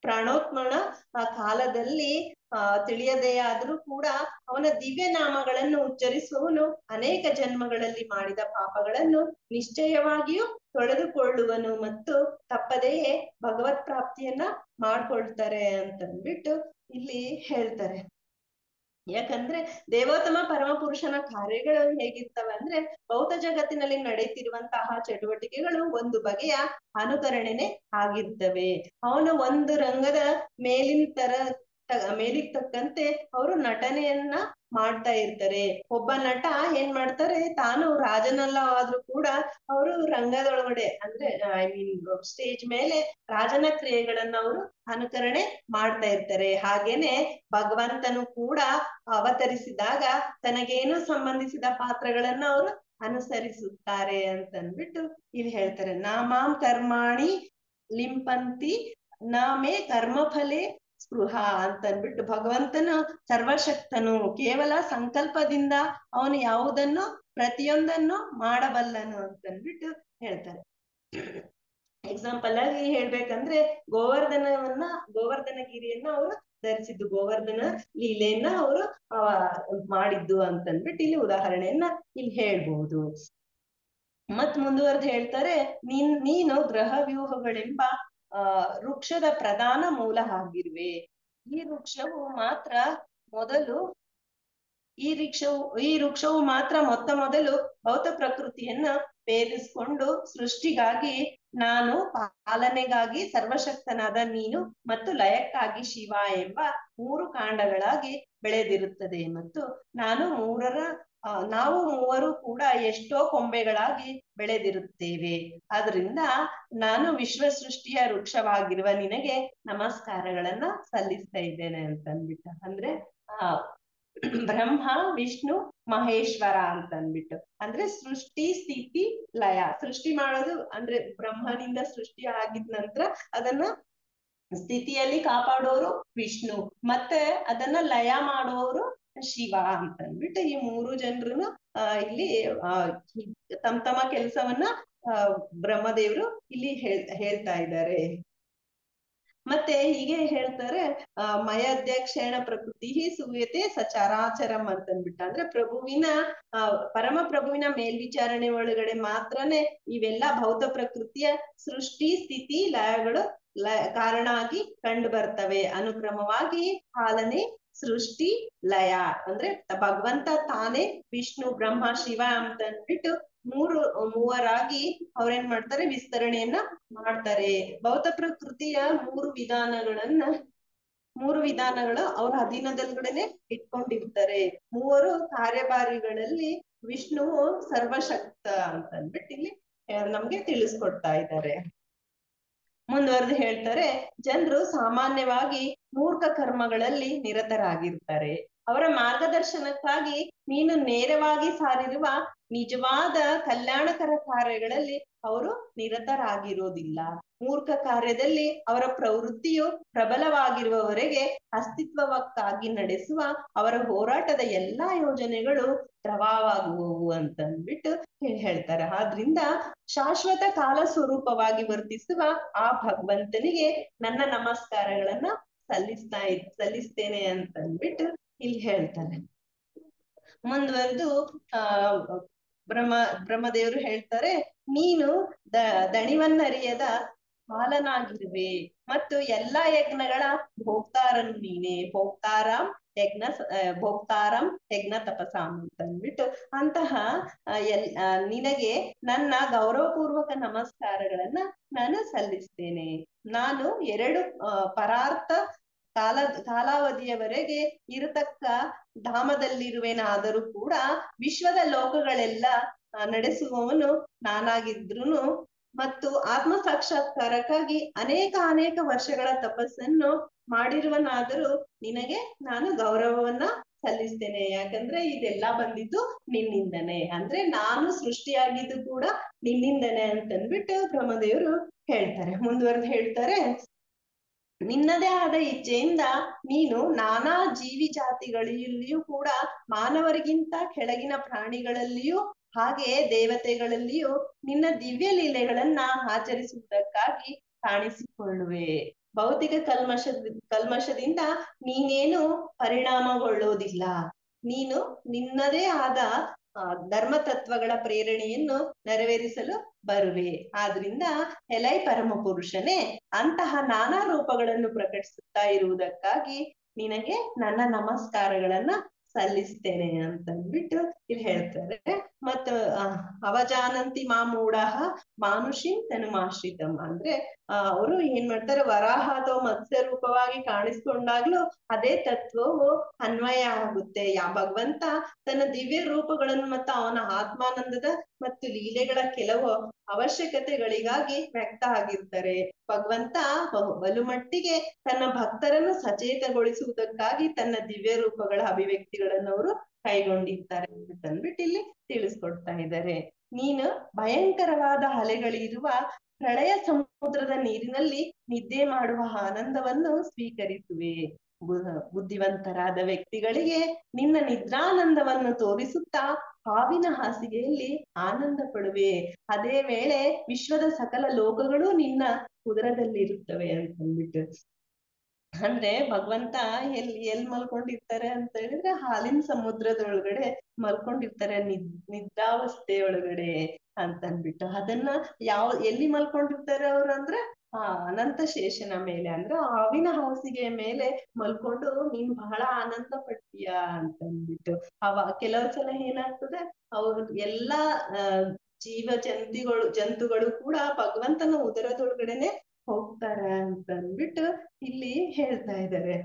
ಪ್ರಾಣೋತ್ಮನ ಕಾಲದಲ್ಲಿ ತಿಳಿಯದೇ ಆದ್ರೂ ಕೂಡ ಅವನ ದಿವ್ಯ ನಾಮಗಳನ್ನು ಉಚ್ಚರಿಸುವವನು ಅನೇಕ ಜನ್ಮಗಳಲ್ಲಿ ಮಾಡಿದ ಪಾಪಗಳನ್ನು ನಿಶ್ಚಯವಾಗಿಯೂ ತೊಳೆದುಕೊಳ್ಳುವನು ಮತ್ತು ತಪ್ಪದೆಯೇ ಭಗವತ್ ಪ್ರಾಪ್ತಿಯನ್ನ ಮಾಡ್ಕೊಳ್ತಾರೆ ಅಂತಂದ್ಬಿಟ್ಟು ಇಲ್ಲಿ ಹೇಳ್ತಾರೆ. ಯಾಕಂದ್ರೆ ದೇವೋತ್ತಮ ಪರಮ ಪುರುಷನ ಕಾರ್ಯಗಳು ಹೇಗಿರ್ತವೆ ಅಂದ್ರೆ ಭೌತ ಜಗತ್ತಿನಲ್ಲಿ ನಡೆಯುತ್ತಿರುವಂತಹ ಚಟುವಟಿಕೆಗಳು ಒಂದು ಬಗೆಯ ಅನುಕರಣೆನೆ ಆಗಿರ್ತವೆ. ಅವನು ಒಂದು ರಂಗದ ಮೇಲಿನ ತರ ಮೇಲಿಗೆ ತಕ್ಕಂತೆ ಅವರು ನಟನೆಯನ್ನ ಮಾಡ್ತಾ ಇರ್ತಾರೆ. ಒಬ್ಬ ನಟ ಏನ್ ಮಾಡ್ತಾರೆ, ತಾನು ರಾಜನಲ್ಲ ಆದ್ರೂ ಕೂಡ ಅವರು ರಂಗದೊಳಗಡೆ ಅಂದ್ರೆ ಐ ಮೀನ್ ಸ್ಟೇಜ್ ಮೇಲೆ ರಾಜನ ಕ್ರಿಯೆಗಳನ್ನ ಅವರು ಅನುಕರಣೆ ಮಾಡ್ತಾ ಇರ್ತಾರೆ. ಹಾಗೇನೆ ಭಗವಂತನು ಕೂಡ ಅವತರಿಸಿದಾಗ ತನಗೇನು ಸಂಬಂಧಿಸಿದ ಪಾತ್ರಗಳನ್ನ ಅವರು ಅನುಸರಿಸುತ್ತಾರೆ ಅಂತನ್ಬಿಟ್ಟು ಇಲ್ಲಿ ಹೇಳ್ತಾರೆ. ನಾಮಾಂ ಕರ್ಮಾಣಿ ಲಿಂಪಂತಿ ನಾಮೇ ಕರ್ಮಫಲೆ ಸ್ಪೃಹ ಅಂತನ್ಬಿಟ್ಟು ಭಗವಂತನು ಸರ್ವಶಕ್ತನು, ಕೇವಲ ಸಂಕಲ್ಪದಿಂದ ಅವನು ಯಾವುದನ್ನು ಪ್ರತಿಯೊಂದನ್ನು ಮಾಡಬಲ್ಲನು ಅಂತನ್ಬಿಟ್ಟು ಹೇಳ್ತಾರೆ. ಎಕ್ಸಾಂಪಲ್ ಆಗಿ ಹೇಳ್ಬೇಕಂದ್ರೆ ಗೋವರ್ಧನಗಿರಿಯನ್ನ ಅವರು ಧರಿಸಿದ್ದು, ಗೋವರ್ಧನ ಲೀಲೆಯನ್ನ ಅವರು ಮಾಡಿದ್ದು ಅಂತನ್ಬಿಟ್ಟು ಇಲ್ಲಿ ಉದಾಹರಣೆಯನ್ನ ಇಲ್ಲಿ ಹೇಳ್ಬಹುದು. ಮತ್ ಮುಂದುವರೆದು ಹೇಳ್ತಾರೆ, ನೀನು ಗ್ರಹ ವ್ಯೂಹಗಳೆಂಬ ವೃಕ್ಷದ ಪ್ರಧಾನ ಮೂಲ ಆಗಿರುವೆ. ಈ ವೃಕ್ಷವು ಮಾತ್ರ ಮೊದಲು ಈ ವೃಕ್ಷವು ಮಾತ್ರ ಮೊದಲು ಭೌತ ಪ್ರಕೃತಿಯನ್ನ ಭೇದಿಸ್ಕೊಂಡು ಸೃಷ್ಟಿಗಾಗಿ ನಾನು, ಪಾಲನೆಗಾಗಿ ಸರ್ವಶಕ್ತನಾದ ನೀನು ಮತ್ತು ಲಯಕ್ಕಾಗಿ ಶಿವ ಎಂಬ 3 ಕಾಂಡಗಳಾಗಿ ಬೆಳೆದಿರುತ್ತದೆ. ಮತ್ತು ನಾವು ಮೂವರು ಕೂಡ ಎಷ್ಟೋ ಕೊಂಬೆಗಳಾಗಿ ಬೆಳೆದಿರುತ್ತೇವೆ. ಆದ್ರಿಂದ ನಾನು ವಿಶ್ವ ಸೃಷ್ಟಿಯ ವೃಕ್ಷವಾಗಿರುವ ನಿನಗೆ ನಮಸ್ಕಾರಗಳನ್ನ ಸಲ್ಲಿಸ್ತಾ ಇದ್ದೇನೆ ಅಂತ ಅಂದ್ಬಿಟ್ಟು. ಅಂದ್ರೆ ಬ್ರಹ್ಮ ವಿಷ್ಣು ಮಹೇಶ್ವರ ಅಂತ ಅಂದ್ಬಿಟ್ಟು, ಅಂದ್ರೆ ಸೃಷ್ಟಿ ಸ್ಥಿತಿ ಲಯ. ಸೃಷ್ಟಿ ಮಾಡೋದು ಅಂದ್ರೆ ಬ್ರಹ್ಮನಿಂದ ಸೃಷ್ಟಿ ಆಗಿದ ನಂತರ ಅದನ್ನ ಸ್ಥಿತಿಯಲ್ಲಿ ಕಾಪಾಡೋರು ವಿಷ್ಣು, ಮತ್ತೆ ಅದನ್ನ ಲಯ ಮಾಡುವವರು ಶಿವ ಅಂತ ಅಂದ್ಬಿಟ್ಟು ಈ 3 ಜನರು ಇಲ್ಲಿ ತಮ್ಮ ಕೆಲಸವನ್ನ ಬ್ರಹ್ಮದೇವರು ಇಲ್ಲಿ ಹೇಳ್ತಾ ಇದ್ದಾರೆ. ಮತ್ತೆ ಹೀಗೆ ಹೇಳ್ತಾರೆ, ಮಯಾಧ್ಯಕ್ಷೇಣ ಪ್ರಕೃತಿ ಸೂಯತೆ ಸಚರಾಚರಂ ಅಂತನ್ಬಿಟ್ಟ. ಅಂದ್ರೆ ಪರಮ ಪ್ರಭುವಿನ ಮೇಲ್ವಿಚಾರಣೆ ಒಳಗಡೆ ಮಾತ್ರನೇ ಇವೆಲ್ಲ ಭೌತ ಪ್ರಕೃತಿಯ ಸೃಷ್ಟಿ ಸ್ಥಿತಿ ಲಯಗಳು ಕಾರಣ ಆಗಿ ಕಂಡು ಬರ್ತವೆ. ಅನುಕ್ರಮವಾಗಿ ಪಾಲನೆ ಸೃಷ್ಟಿ ಲಯ ಅಂದ್ರೆ ಭಗವಂತ ತಾನೇ ವಿಷ್ಣು ಬ್ರಹ್ಮ ಶಿವ ಅಂತ ಅಂದ್ಬಿಟ್ಟು ಮೂವರಾಗಿ ಅವ್ರೇನ್ ಮಾಡ್ತಾರೆ, ವಿಸ್ತರಣೆಯನ್ನ ಮಾಡ್ತಾರೆ. ಭೌತ ಪ್ರಕೃತಿಯ 3 ವಿಧಾನಗಳು ಅವ್ರ ಅಧೀನದಲ್ಗಡೆನೆ ಇಟ್ಕೊಂಡಿರ್ತಾರೆ. 3 ಕಾರ್ಯಭಾರಿಗಳಲ್ಲಿ ವಿಷ್ಣುವು ಸರ್ವಶಕ್ತ ಅಂತ ಅಂದ್ಬಿಟ್ಟು ಇಲ್ಲಿ ನಮ್ಗೆ ತಿಳಿಸ್ಕೊಡ್ತಾ ಇದ್ದಾರೆ. ಮುಂದುವರೆದು ಹೇಳ್ತಾರೆ, ಜನರು ಸಾಮಾನ್ಯವಾಗಿ ಮೂರ್ಖ ಕರ್ಮಗಳಲ್ಲಿ ನಿರತರಾಗಿರ್ತಾರೆ. ಅವರ ಮಾರ್ಗದರ್ಶನಕ್ಕಾಗಿ ನೀನು ನೇರವಾಗಿ ಸಾರಿರುವ ನಿಜವಾದ ಕಲ್ಯಾಣಕರ ಕಾರ್ಯಗಳಲ್ಲಿ ಅವರು ನಿರತರಾಗಿರೋದಿಲ್ಲ. ಮೂರ್ಖ ಕಾರ್ಯದಲ್ಲಿ ಅವರ ಪ್ರವೃತ್ತಿಯು ಪ್ರಬಲವಾಗಿರುವವರೆಗೆ ಅಸ್ತಿತ್ವಕ್ಕಾಗಿ ನಡೆಸುವ ಅವರ ಹೋರಾಟದ ಎಲ್ಲಾ ಯೋಜನೆಗಳು ಪ್ರಭಾವವಾಗುವವು ಅಂತಂದ್ಬಿಟ್ಟು ಹೇಳ್ತಾರೆ. ಆದ್ರಿಂದ ಶಾಶ್ವತ ಕಾಲ ಸ್ವರೂಪವಾಗಿ ವರ್ತಿಸುವ ಆ ಭಗವಂತನಿಗೆ ನನ್ನ ನಮಸ್ಕಾರಗಳನ್ನ ಸಲ್ಲಿಸ್ತೇನೆ ಅಂತಂದ್ಬಿಟ್ಟು ಇಲ್ಲಿ ಹೇಳ್ತಾರೆ. ಮುಂದುವರೆದು ಬ್ರಹ್ಮದೇವರು ಹೇಳ್ತಾರೆ, ನೀನು ದಣಿವನ್ನರಿಯದ ಪಾಲನಾಗಿರುವೆ ಮತ್ತು ಎಲ್ಲಾ ಯಜ್ಞಗಳ ಭೋಕ್ತಾರನು ನೀನೆ. ಭೋಕ್ತಾರಂ ಯಜ್ಞ ತಪಸಾಂ ಅಂತಂದ್ಬಿಟ್ಟು ಅಂತಹ ನಿನಗೆ ನನ್ನ ಗೌರವಪೂರ್ವಕ ನಮಸ್ಕಾರಗಳನ್ನ ನಾನು ಸಲ್ಲಿಸ್ತೇನೆ. ನಾನು 2 ಪರಾರ್ಥ ಕಾಲಾವಧಿಯವರೆಗೆ ಇರತಕ್ಕ ಧಾಮದಲ್ಲಿರುವೆನಾದರೂ ಕೂಡ ವಿಶ್ವದ ಲೋಕಗಳೆಲ್ಲ ನಡೆಸುವವನು ನಾನಾಗಿದ್ರುನು ಮತ್ತು ಆತ್ಮ ಸಾಕ್ಷಾತ್ಕಾರಕ್ಕಾಗಿ ಅನೇಕ ವರ್ಷಗಳ ತಪಸ್ಸನ್ನು ಮಾಡಿರುವನಾದರೂ ನಿನಗೆ ನಾನು ಗೌರವವನ್ನ ಸಲ್ಲಿಸ್ತೇನೆ. ಯಾಕಂದ್ರೆ ಇದೆಲ್ಲ ಬಂದಿದ್ದು ನಿನ್ನಿಂದನೇ, ಅಂದ್ರೆ ನಾನು ಸೃಷ್ಟಿಯಾಗಿದ್ದು ಕೂಡ ನಿನ್ನಿಂದನೇ ಅಂತನ್ಬಿಟ್ಟು ಬ್ರಹ್ಮದೇವರು ಹೇಳ್ತಾರೆ. ಮುಂದುವರೆದು ಹೇಳ್ತಾರೆ, ನಿನ್ನದೇ ಆದ ಇಚ್ಛೆಯಿಂದ ನೀನು ನಾನಾ ಜೀವಿ ಜಾತಿಗಳಲ್ಲಿಯೂ ಕೂಡ ಮಾನವರಿಗಿಂತ ಕೆಳಗಿನ ಪ್ರಾಣಿಗಳಲ್ಲಿಯೂ ಹಾಗೆ ದೇವತೆಗಳಲ್ಲಿಯೂ ನಿನ್ನ ದಿವ್ಯ ಲೀಲೆಗಳನ್ನ ಆಚರಿಸುವುದಕ್ಕಾಗಿ ಕಾಣಿಸಿಕೊಳ್ಳುವೆ. ಭೌತಿಕ ಕಲ್ಮಶದಿಂದ ನೀನೇನು ಪರಿಣಾಮಗೊಳ್ಳೋದಿಲ್ಲ. ನೀನು ನಿನ್ನದೇ ಆದ ಧರ್ಮ ತತ್ವಗಳ ಪ್ರೇರಣೆಯನ್ನು ನೆರವೇರಿಸಲು ಬರುವೆ. ಆದ್ರಿಂದ ಎಲೈ ಪರಮ ಪುರುಷನೇ, ಅಂತಹ ನಾನಾ ರೂಪಗಳನ್ನು ಪ್ರಕಟಿಸುತ್ತಾ ಇರುವುದಕ್ಕಾಗಿ ನಿನಗೆ ನನ್ನ ನಮಸ್ಕಾರಗಳನ್ನ ಸಲ್ಲಿಸ್ತೇನೆ ಅಂತ ಅಂದ್ಬಿಟ್ಟು ಇಲ್ಲಿ ಹೇಳ್ತಾರೆ. ಮತ್ತ ಅವಜಾನಂತಿ ಮಾ ಮೂಢಃ ಮಾನುಷಿಂ ತನುಮಾಶ್ರಿತಂ ಅಂದ್ರೆ ಅವರು ಏನ್ ಮಾಡ್ತಾರೆ, ವರಾಹ ಅಥವಾ ಮತ್ಸ್ಯ ರೂಪವಾಗಿ ಕಾಣಿಸ್ಕೊಂಡಾಗ್ಲೂ ಅದೇ ತತ್ವವು ಅನ್ವಯ ಆಗುತ್ತೆ. ಭಗವಂತ ತನ್ನ ದಿವ್ಯ ರೂಪಗಳನ್ನು ಮತ್ತು ಅವನ ಆತ್ಮಾನಂದದ ಮತ್ತು ಲೀಲೆಗಳ ಕೆಲವು ಅವಶ್ಯಕತೆಗಳಿಗಾಗಿ ವ್ಯಕ್ತ ಆಗಿರ್ತಾರೆ. ಭಗವಂತ ಬಲು ಮಟ್ಟಿಗೆ ತನ್ನ ಭಕ್ತರನ್ನು ಸಚೇತಗೊಳಿಸುವುದಕ್ಕಾಗಿ ತನ್ನ ದಿವ್ಯ ರೂಪಗಳ ಅಭಿವ್ಯಕ್ತಿಗಳನ್ನು ಅವರು ಕೈಗೊಂಡಿರ್ತಾರೆ ಅಂತ ಅಂದ್ಬಿಟ್ಟು ಇಲ್ಲಿ ತಿಳಿಸ್ಕೊಡ್ತಾ ಇದ್ದಾರೆ. ನೀನು ಭಯಂಕರವಾದ ಅಲೆಗಳಿರುವ ಪ್ರಳಯ ಸಮುದ್ರದ ನೀರಿನಲ್ಲಿ ನಿದ್ದೆ ಮಾಡುವ ಆನಂದವನ್ನು ಸ್ವೀಕರಿಸುವೆ. ಬುದ್ಧಿವಂತರಾದ ವ್ಯಕ್ತಿಗಳಿಗೆ ನಿನ್ನ ನಿದ್ರಾನಂದವನ್ನು ತೋರಿಸುತ್ತಾ ಹಾವಿನ ಹಾಸಿಗೆಯಲ್ಲಿ ಆನಂದ ಪಡುವೆ. ಅದೇ ವೇಳೆ ವಿಶ್ವದ ಸಕಲ ಲೋಕಗಳು ನಿನ್ನ ಉದರದಲ್ಲಿರುತ್ತವೆ ಅಂತಂದ್ಬಿಟ್ಟು. ಅಂದ್ರೆ ಭಗವಂತ ಎಲ್ ಮಲ್ಕೊಂಡಿರ್ತಾರೆ ಅಂತ ಹೇಳಿದ್ರೆ ಹಾಲಿನ ಸಮುದ್ರದೊಳಗಡೆ ಮಲ್ಕೊಂಡಿರ್ತಾರೆ, ನಿದ್ರಾವಸ್ಥೆ ಒಳಗಡೆ ಅಂತ ಅಂದ್ಬಿಟ್ಟು. ಅದನ್ನ ಎಲ್ಲಿ ಮಲ್ಕೊಂಡಿರ್ತಾರೆ ಅವ್ರು ಅಂದ್ರೆ ಅನಂತ ಶೇಷನ ಮೇಲೆ, ಅಂದ್ರೆ ಹಾವಿನ ಹಾಸಿಗೆಯ ಮೇಲೆ ಮಲ್ಕೊಂಡು ನೀನ್ ಬಹಳ ಆನಂದ ಪಡ್ತೀಯ ಅಂತ ಅಂದ್ಬಿಟ್ಟು. ಕೆಲವು ಸಲ ಏನಾಗ್ತದೆ, ಅವ್ರು ಎಲ್ಲಾ ಜಂತುಗಳು ಕೂಡ ಭಗವಂತನ ಉದರದೊಳಗಡೆನೆ ಹೋಗ್ತಾರ ಅಂತ ಅಂದ್ಬಿಟ್ಟು ಇಲ್ಲಿ ಹೇಳ್ತಾ ಇದ್ದಾರೆ.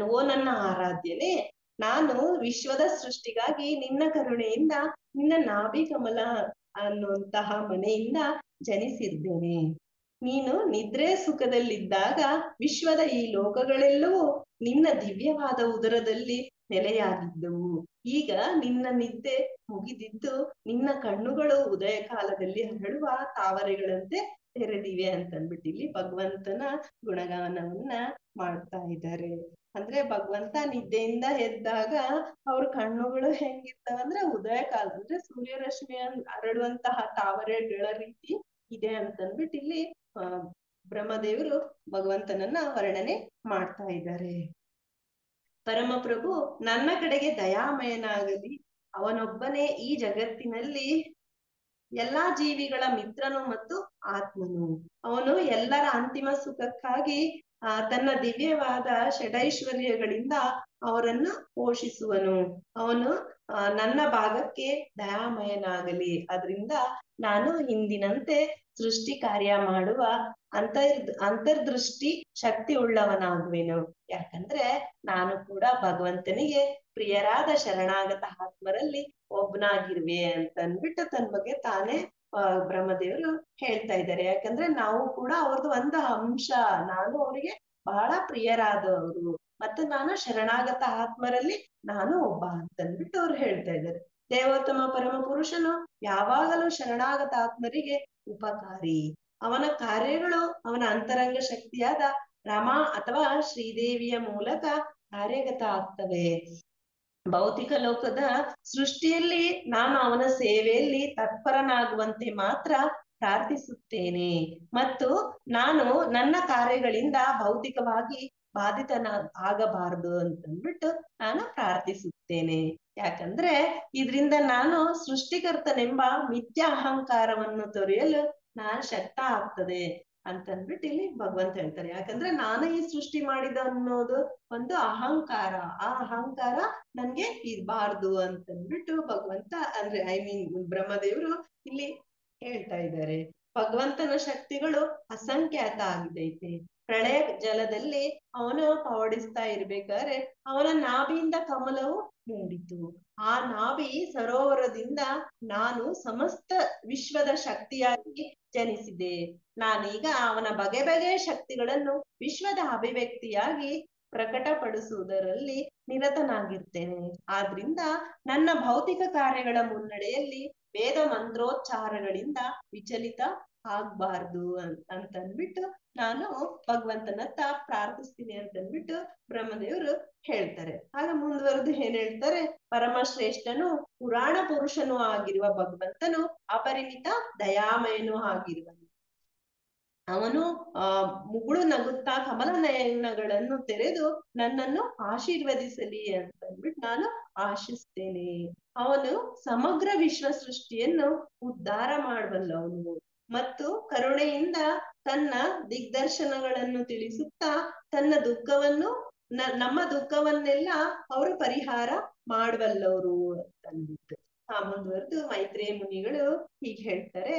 ಓ ನನ್ನ ಆರಾಧ್ಯನೇ, ನಾನು ವಿಶ್ವದ ಸೃಷ್ಟಿಗಾಗಿ ನಿನ್ನ ಕರುಣೆಯಿಂದ ನಿನ್ನ ನಾಭಿ ಕಮಲ ಅನ್ನುವಂತಹ ಮನೆಯಿಂದ ಜನಿಸಿದ್ದೇನೆ. ನೀನು ನಿದ್ರೆ ಸುಖದಲ್ಲಿದ್ದಾಗ ವಿಶ್ವದ ಈ ಲೋಕಗಳೆಲ್ಲವೂ ನಿನ್ನ ದಿವ್ಯವಾದ ಉದರದಲ್ಲಿ ನೆಲೆಯಾಗಿದ್ದವು. ಈಗ ನಿನ್ನ ನಿದ್ದೆ ಮುಗಿದಿದ್ದು ನಿನ್ನ ಕಣ್ಣುಗಳು ಉದಯ ಕಾಲದಲ್ಲಿ ಹರಡುವ ತಾವರೆಗಳಂತೆ ತೆರೆದಿವೆ ಅಂತಂದ್ಬಿಟ್ಟು ಇಲ್ಲಿ ಭಗವಂತನ ಗುಣಗಾನವನ್ನ ಮಾಡ್ತಾ ಇದ್ದಾರೆ. ಅಂದ್ರೆ ಭಗವಂತ ನಿದ್ದೆಯಿಂದ ಎದ್ದಾಗ ಅವ್ರ ಕಣ್ಣುಗಳು ಹೆಂಗಿರ್ತಾವಂದ್ರೆ ಉದಯ ಕಾಲ ಅಂದ್ರೆ ಸೂರ್ಯರಶ್ಮಿ ಹರಡುವಂತಹ ತಾವರೆಗಳ ರೀತಿ ಇದೆ ಅಂತಂದ್ಬಿಟ್ಟು ಇಲ್ಲಿ ಬ್ರಹ್ಮದೇವರು ಭಗವಂತನನ್ನ ವರ್ಣನೆ ಮಾಡ್ತಾ ಇದ್ದಾರೆ. ಪರಮಪ್ರಭು ನನ್ನ ಕಡೆಗೆ ದಯಾಮಯನಾಗಲಿ, ಅವನೊಬ್ಬನೇ ಈ ಜಗತ್ತಿನಲ್ಲಿ ಎಲ್ಲಾ ಜೀವಿಗಳ ಮಿತ್ರನು ಮತ್ತು ಆತ್ಮನು. ಅವನು ಎಲ್ಲರ ಅಂತಿಮ ಸುಖಕ್ಕಾಗಿ ತನ್ನ ದಿವ್ಯವಾದ ಷಡೈಶ್ವರ್ಯಗಳಿಂದ ಅವರನ್ನು ಪೋಷಿಸುವನು. ಅವನು ನನ್ನ ಭಾಗಕ್ಕೆ ದಯಾಮಯನಾಗಲಿ, ಅದರಿಂದ ನಾನು ಹಿಂದಿನಂತೆ ಸೃಷ್ಟಿ ಕಾರ್ಯ ಮಾಡುವ ಅಂತರ್ದೃಷ್ಟಿ ಶಕ್ತಿ ಉಳ್ಳವನಾಗುವೆನು. ಯಾಕಂದ್ರೆ ನಾನು ಕೂಡ ಭಗವಂತನಿಗೆ ಪ್ರಿಯರಾದ ಶರಣಾಗತ ಆತ್ಮರಲ್ಲಿ ಒಬ್ಬನಾಗಿರ್ವೆ ಅಂತ ಅಂದ್ಬಿಟ್ಟು ತನ್ನ ಬಗ್ಗೆ ತಾನೇ ಬ್ರಹ್ಮದೇವರು ಹೇಳ್ತಾ ಇದ್ದಾರೆ. ಯಾಕಂದ್ರೆ ನಾವು ಕೂಡ ಅವ್ರದ್ದು ಒಂದು ಅಂಶ, ನಾನು ಅವರಿಗೆ ಬಹಳ ಪ್ರಿಯರಾದವರು, ಮತ್ತೆ ನಾನು ಶರಣಾಗತ ಆತ್ಮರಲ್ಲಿ ನಾನು ಒಬ್ಬ ಅಂತಂದ್ಬಿಟ್ಟು ಅವ್ರು ಹೇಳ್ತಾ ಇದ್ದಾರೆ. ದೇವೋತ್ತಮ ಪರಮ ಪುರುಷನು ಯಾವಾಗಲೂ ಶರಣಾಗತ ಆತ್ಮರಿಗೆ ಉಪಕಾರಿ. ಅವನ ಕಾರ್ಯಗಳು ಅವನ ಅಂತರಂಗ ಶಕ್ತಿಯಾದ ರಮಾ ಅಥವಾ ಶ್ರೀದೇವಿಯ ಮೂಲಕ ಕಾರ್ಯಗತ ಆಗ್ತವೆ. ಭೌತಿಕ ಲೋಕದ ಸೃಷ್ಟಿಯಲ್ಲಿ ನಾನು ಅವನ ಸೇವೆಯಲ್ಲಿ ತತ್ಪರನಾಗುವಂತೆ ಮಾತ್ರ ಪ್ರಾರ್ಥಿಸುತ್ತೇನೆ, ಮತ್ತು ನಾನು ನನ್ನ ಕಾರ್ಯಗಳಿಂದ ಭೌತಿಕವಾಗಿ ಆಗಬಾರದು ಅಂತಂದ್ಬಿಟ್ಟು ನಾನು ಪ್ರಾರ್ಥಿಸುತ್ತೇನೆ. ಯಾಕಂದ್ರೆ ಇದರಿಂದ ನಾನು ಸೃಷ್ಟಿಕರ್ತನೆಂಬ ಮಿಥ್ಯ ಅಹಂಕಾರವನ್ನು ತೊರೆಯಲು ನಾನು ಶಕ್ತ ಆಗ್ತದೆ ಅಂತಂದ್ಬಿಟ್ಟು ಇಲ್ಲಿ ಭಗವಂತ ಹೇಳ್ತಾರೆ. ಯಾಕಂದ್ರೆ ನಾನು ಈ ಸೃಷ್ಟಿ ಮಾಡಿದ ಅನ್ನೋದು ಒಂದು ಅಹಂಕಾರ, ಆ ಅಹಂಕಾರ ನನ್ಗೆ ಇರಬಾರ್ದು ಅಂತಂದ್ಬಿಟ್ಟು ಭಗವಂತ ಅಂದ್ರೆ ಬ್ರಹ್ಮದೇವರು ಇಲ್ಲಿ ಹೇಳ್ತಾ ಇದ್ದಾರೆ. ಭಗವಂತನ ಶಕ್ತಿಗಳು ಅಸಂಖ್ಯಾತ ಆಗಿದೈತೆ. ಪ್ರಳಯ ಜಲದಲ್ಲಿ ಅವನು ಪವಡಿಸ್ತಾ ಇರ್ಬೇಕಾದ್ರೆ ಅವನ ನಾಭಿಯಿಂದ ಕಮಲವು ಮೂಡಿತು. ಆ ನಾಭಿ ಸರೋವರದಿಂದ ನಾನು ಸಮಸ್ತ ವಿಶ್ವದ ಶಕ್ತಿಯಾಗಿ ಜನಿಸಿದೆ. ನಾನೀಗ ಅವನ ಬಗೆ ಬಗೆಯ ಶಕ್ತಿಗಳನ್ನು ವಿಶ್ವದ ಅಭಿವ್ಯಕ್ತಿಯಾಗಿ ಪ್ರಕಟಪಡಿಸುವುದರಲ್ಲಿ ನಿರತನಾಗಿರ್ತೇನೆ. ಆದ್ರಿಂದ ನನ್ನ ಭೌತಿಕ ಕಾರ್ಯಗಳ ಮುನ್ನಡೆಯಲ್ಲಿ ವೇದ ಮಂತ್ರೋಚ್ಚಾರಗಳಿಂದ ವಿಚಲಿತ ಆಗ್ಬಾರ್ದು ಅಂತಂದ್ಬಿಟ್ಟು ನಾನು ಭಗವಂತನತ್ತ ಪ್ರಾರ್ಥಿಸ್ತೀನಿ ಅಂತಂದ್ಬಿಟ್ಟು ಬ್ರಹ್ಮದೇವರು ಹೇಳ್ತಾರೆ. ಆಗ ಮುಂದುವರೆದು ಏನ್ ಹೇಳ್ತಾರೆ, ಪರಮಶ್ರೇಷ್ಠನು ಪುರಾಣ ಪುರುಷನೂ ಆಗಿರುವ ಭಗವಂತನು ಅಪರಿಮಿತ ದಯಾಮಯನೂ ಆಗಿರುವನು. ಅವನು ಮುಗುಳು ನಗುತ್ತಾ ಕಮಲ ನಯನಗಳನ್ನು ತೆರೆದು ನನ್ನನ್ನು ಆಶೀರ್ವದಿಸಲಿ ಅಂತಂದ್ಬಿಟ್ಟು ನಾನು ಆಶಿಸ್ತೇನೆ. ಅವನು ಸಮಗ್ರ ವಿಶ್ವ ಸೃಷ್ಟಿಯನ್ನು ಉದ್ಧಾರ ಮಾಡಬಲ್ಲವನು ಮತ್ತು ಕರುಣೆಯಿಂದ ತನ್ನ ದಿಗ್ದರ್ಶನಗಳನ್ನು ತಿಳಿಸುತ್ತಾ ತನ್ನ ದುಃಖವನ್ನು ನಮ್ಮ ದುಃಖವನ್ನೆಲ್ಲ ಅವರು ಪರಿಹಾರ ಮಾಡಬಲ್ಲವರು ಅಂತ ಅಂದ್ಬಿಟ್ಟು. ಮುಂದುವರೆದು ಮೈತ್ರೇಯ ಮುನಿಗಳು ಹೀಗೆ ಹೇಳ್ತಾರೆ,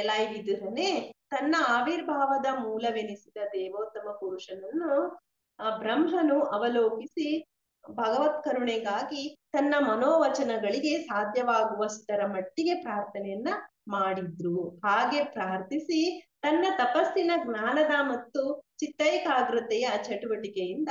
ಎಲಾಯಿ ವಿದುರನೇ, ತನ್ನ ಆವಿರ್ಭಾವದ ಮೂಲವೆನಿಸಿದ ದೇವೋತ್ತಮ ಪುರುಷನನ್ನು ಬ್ರಹ್ಮನು ಅವಲೋಕಿಸಿ ಭಗವತ್ ಕರುಣೆಗಾಗಿ ತನ್ನ ಮನೋವಚನಗಳಿಗೆ ಸಾಧ್ಯವಾಗುವಷ್ಟರ ಮಟ್ಟಿಗೆ ಪ್ರಾರ್ಥನೆಯನ್ನ ಮಾಡಿದ್ರು. ಹಾಗೆ ಪ್ರಾರ್ಥಿಸಿ ತನ್ನ ತಪಸ್ಸಿನ ಜ್ಞಾನದ ಮತ್ತು ಚಿತ್ತೈಕಾಗ್ರತೆಯ ಚಟುವಟಿಕೆಯಿಂದ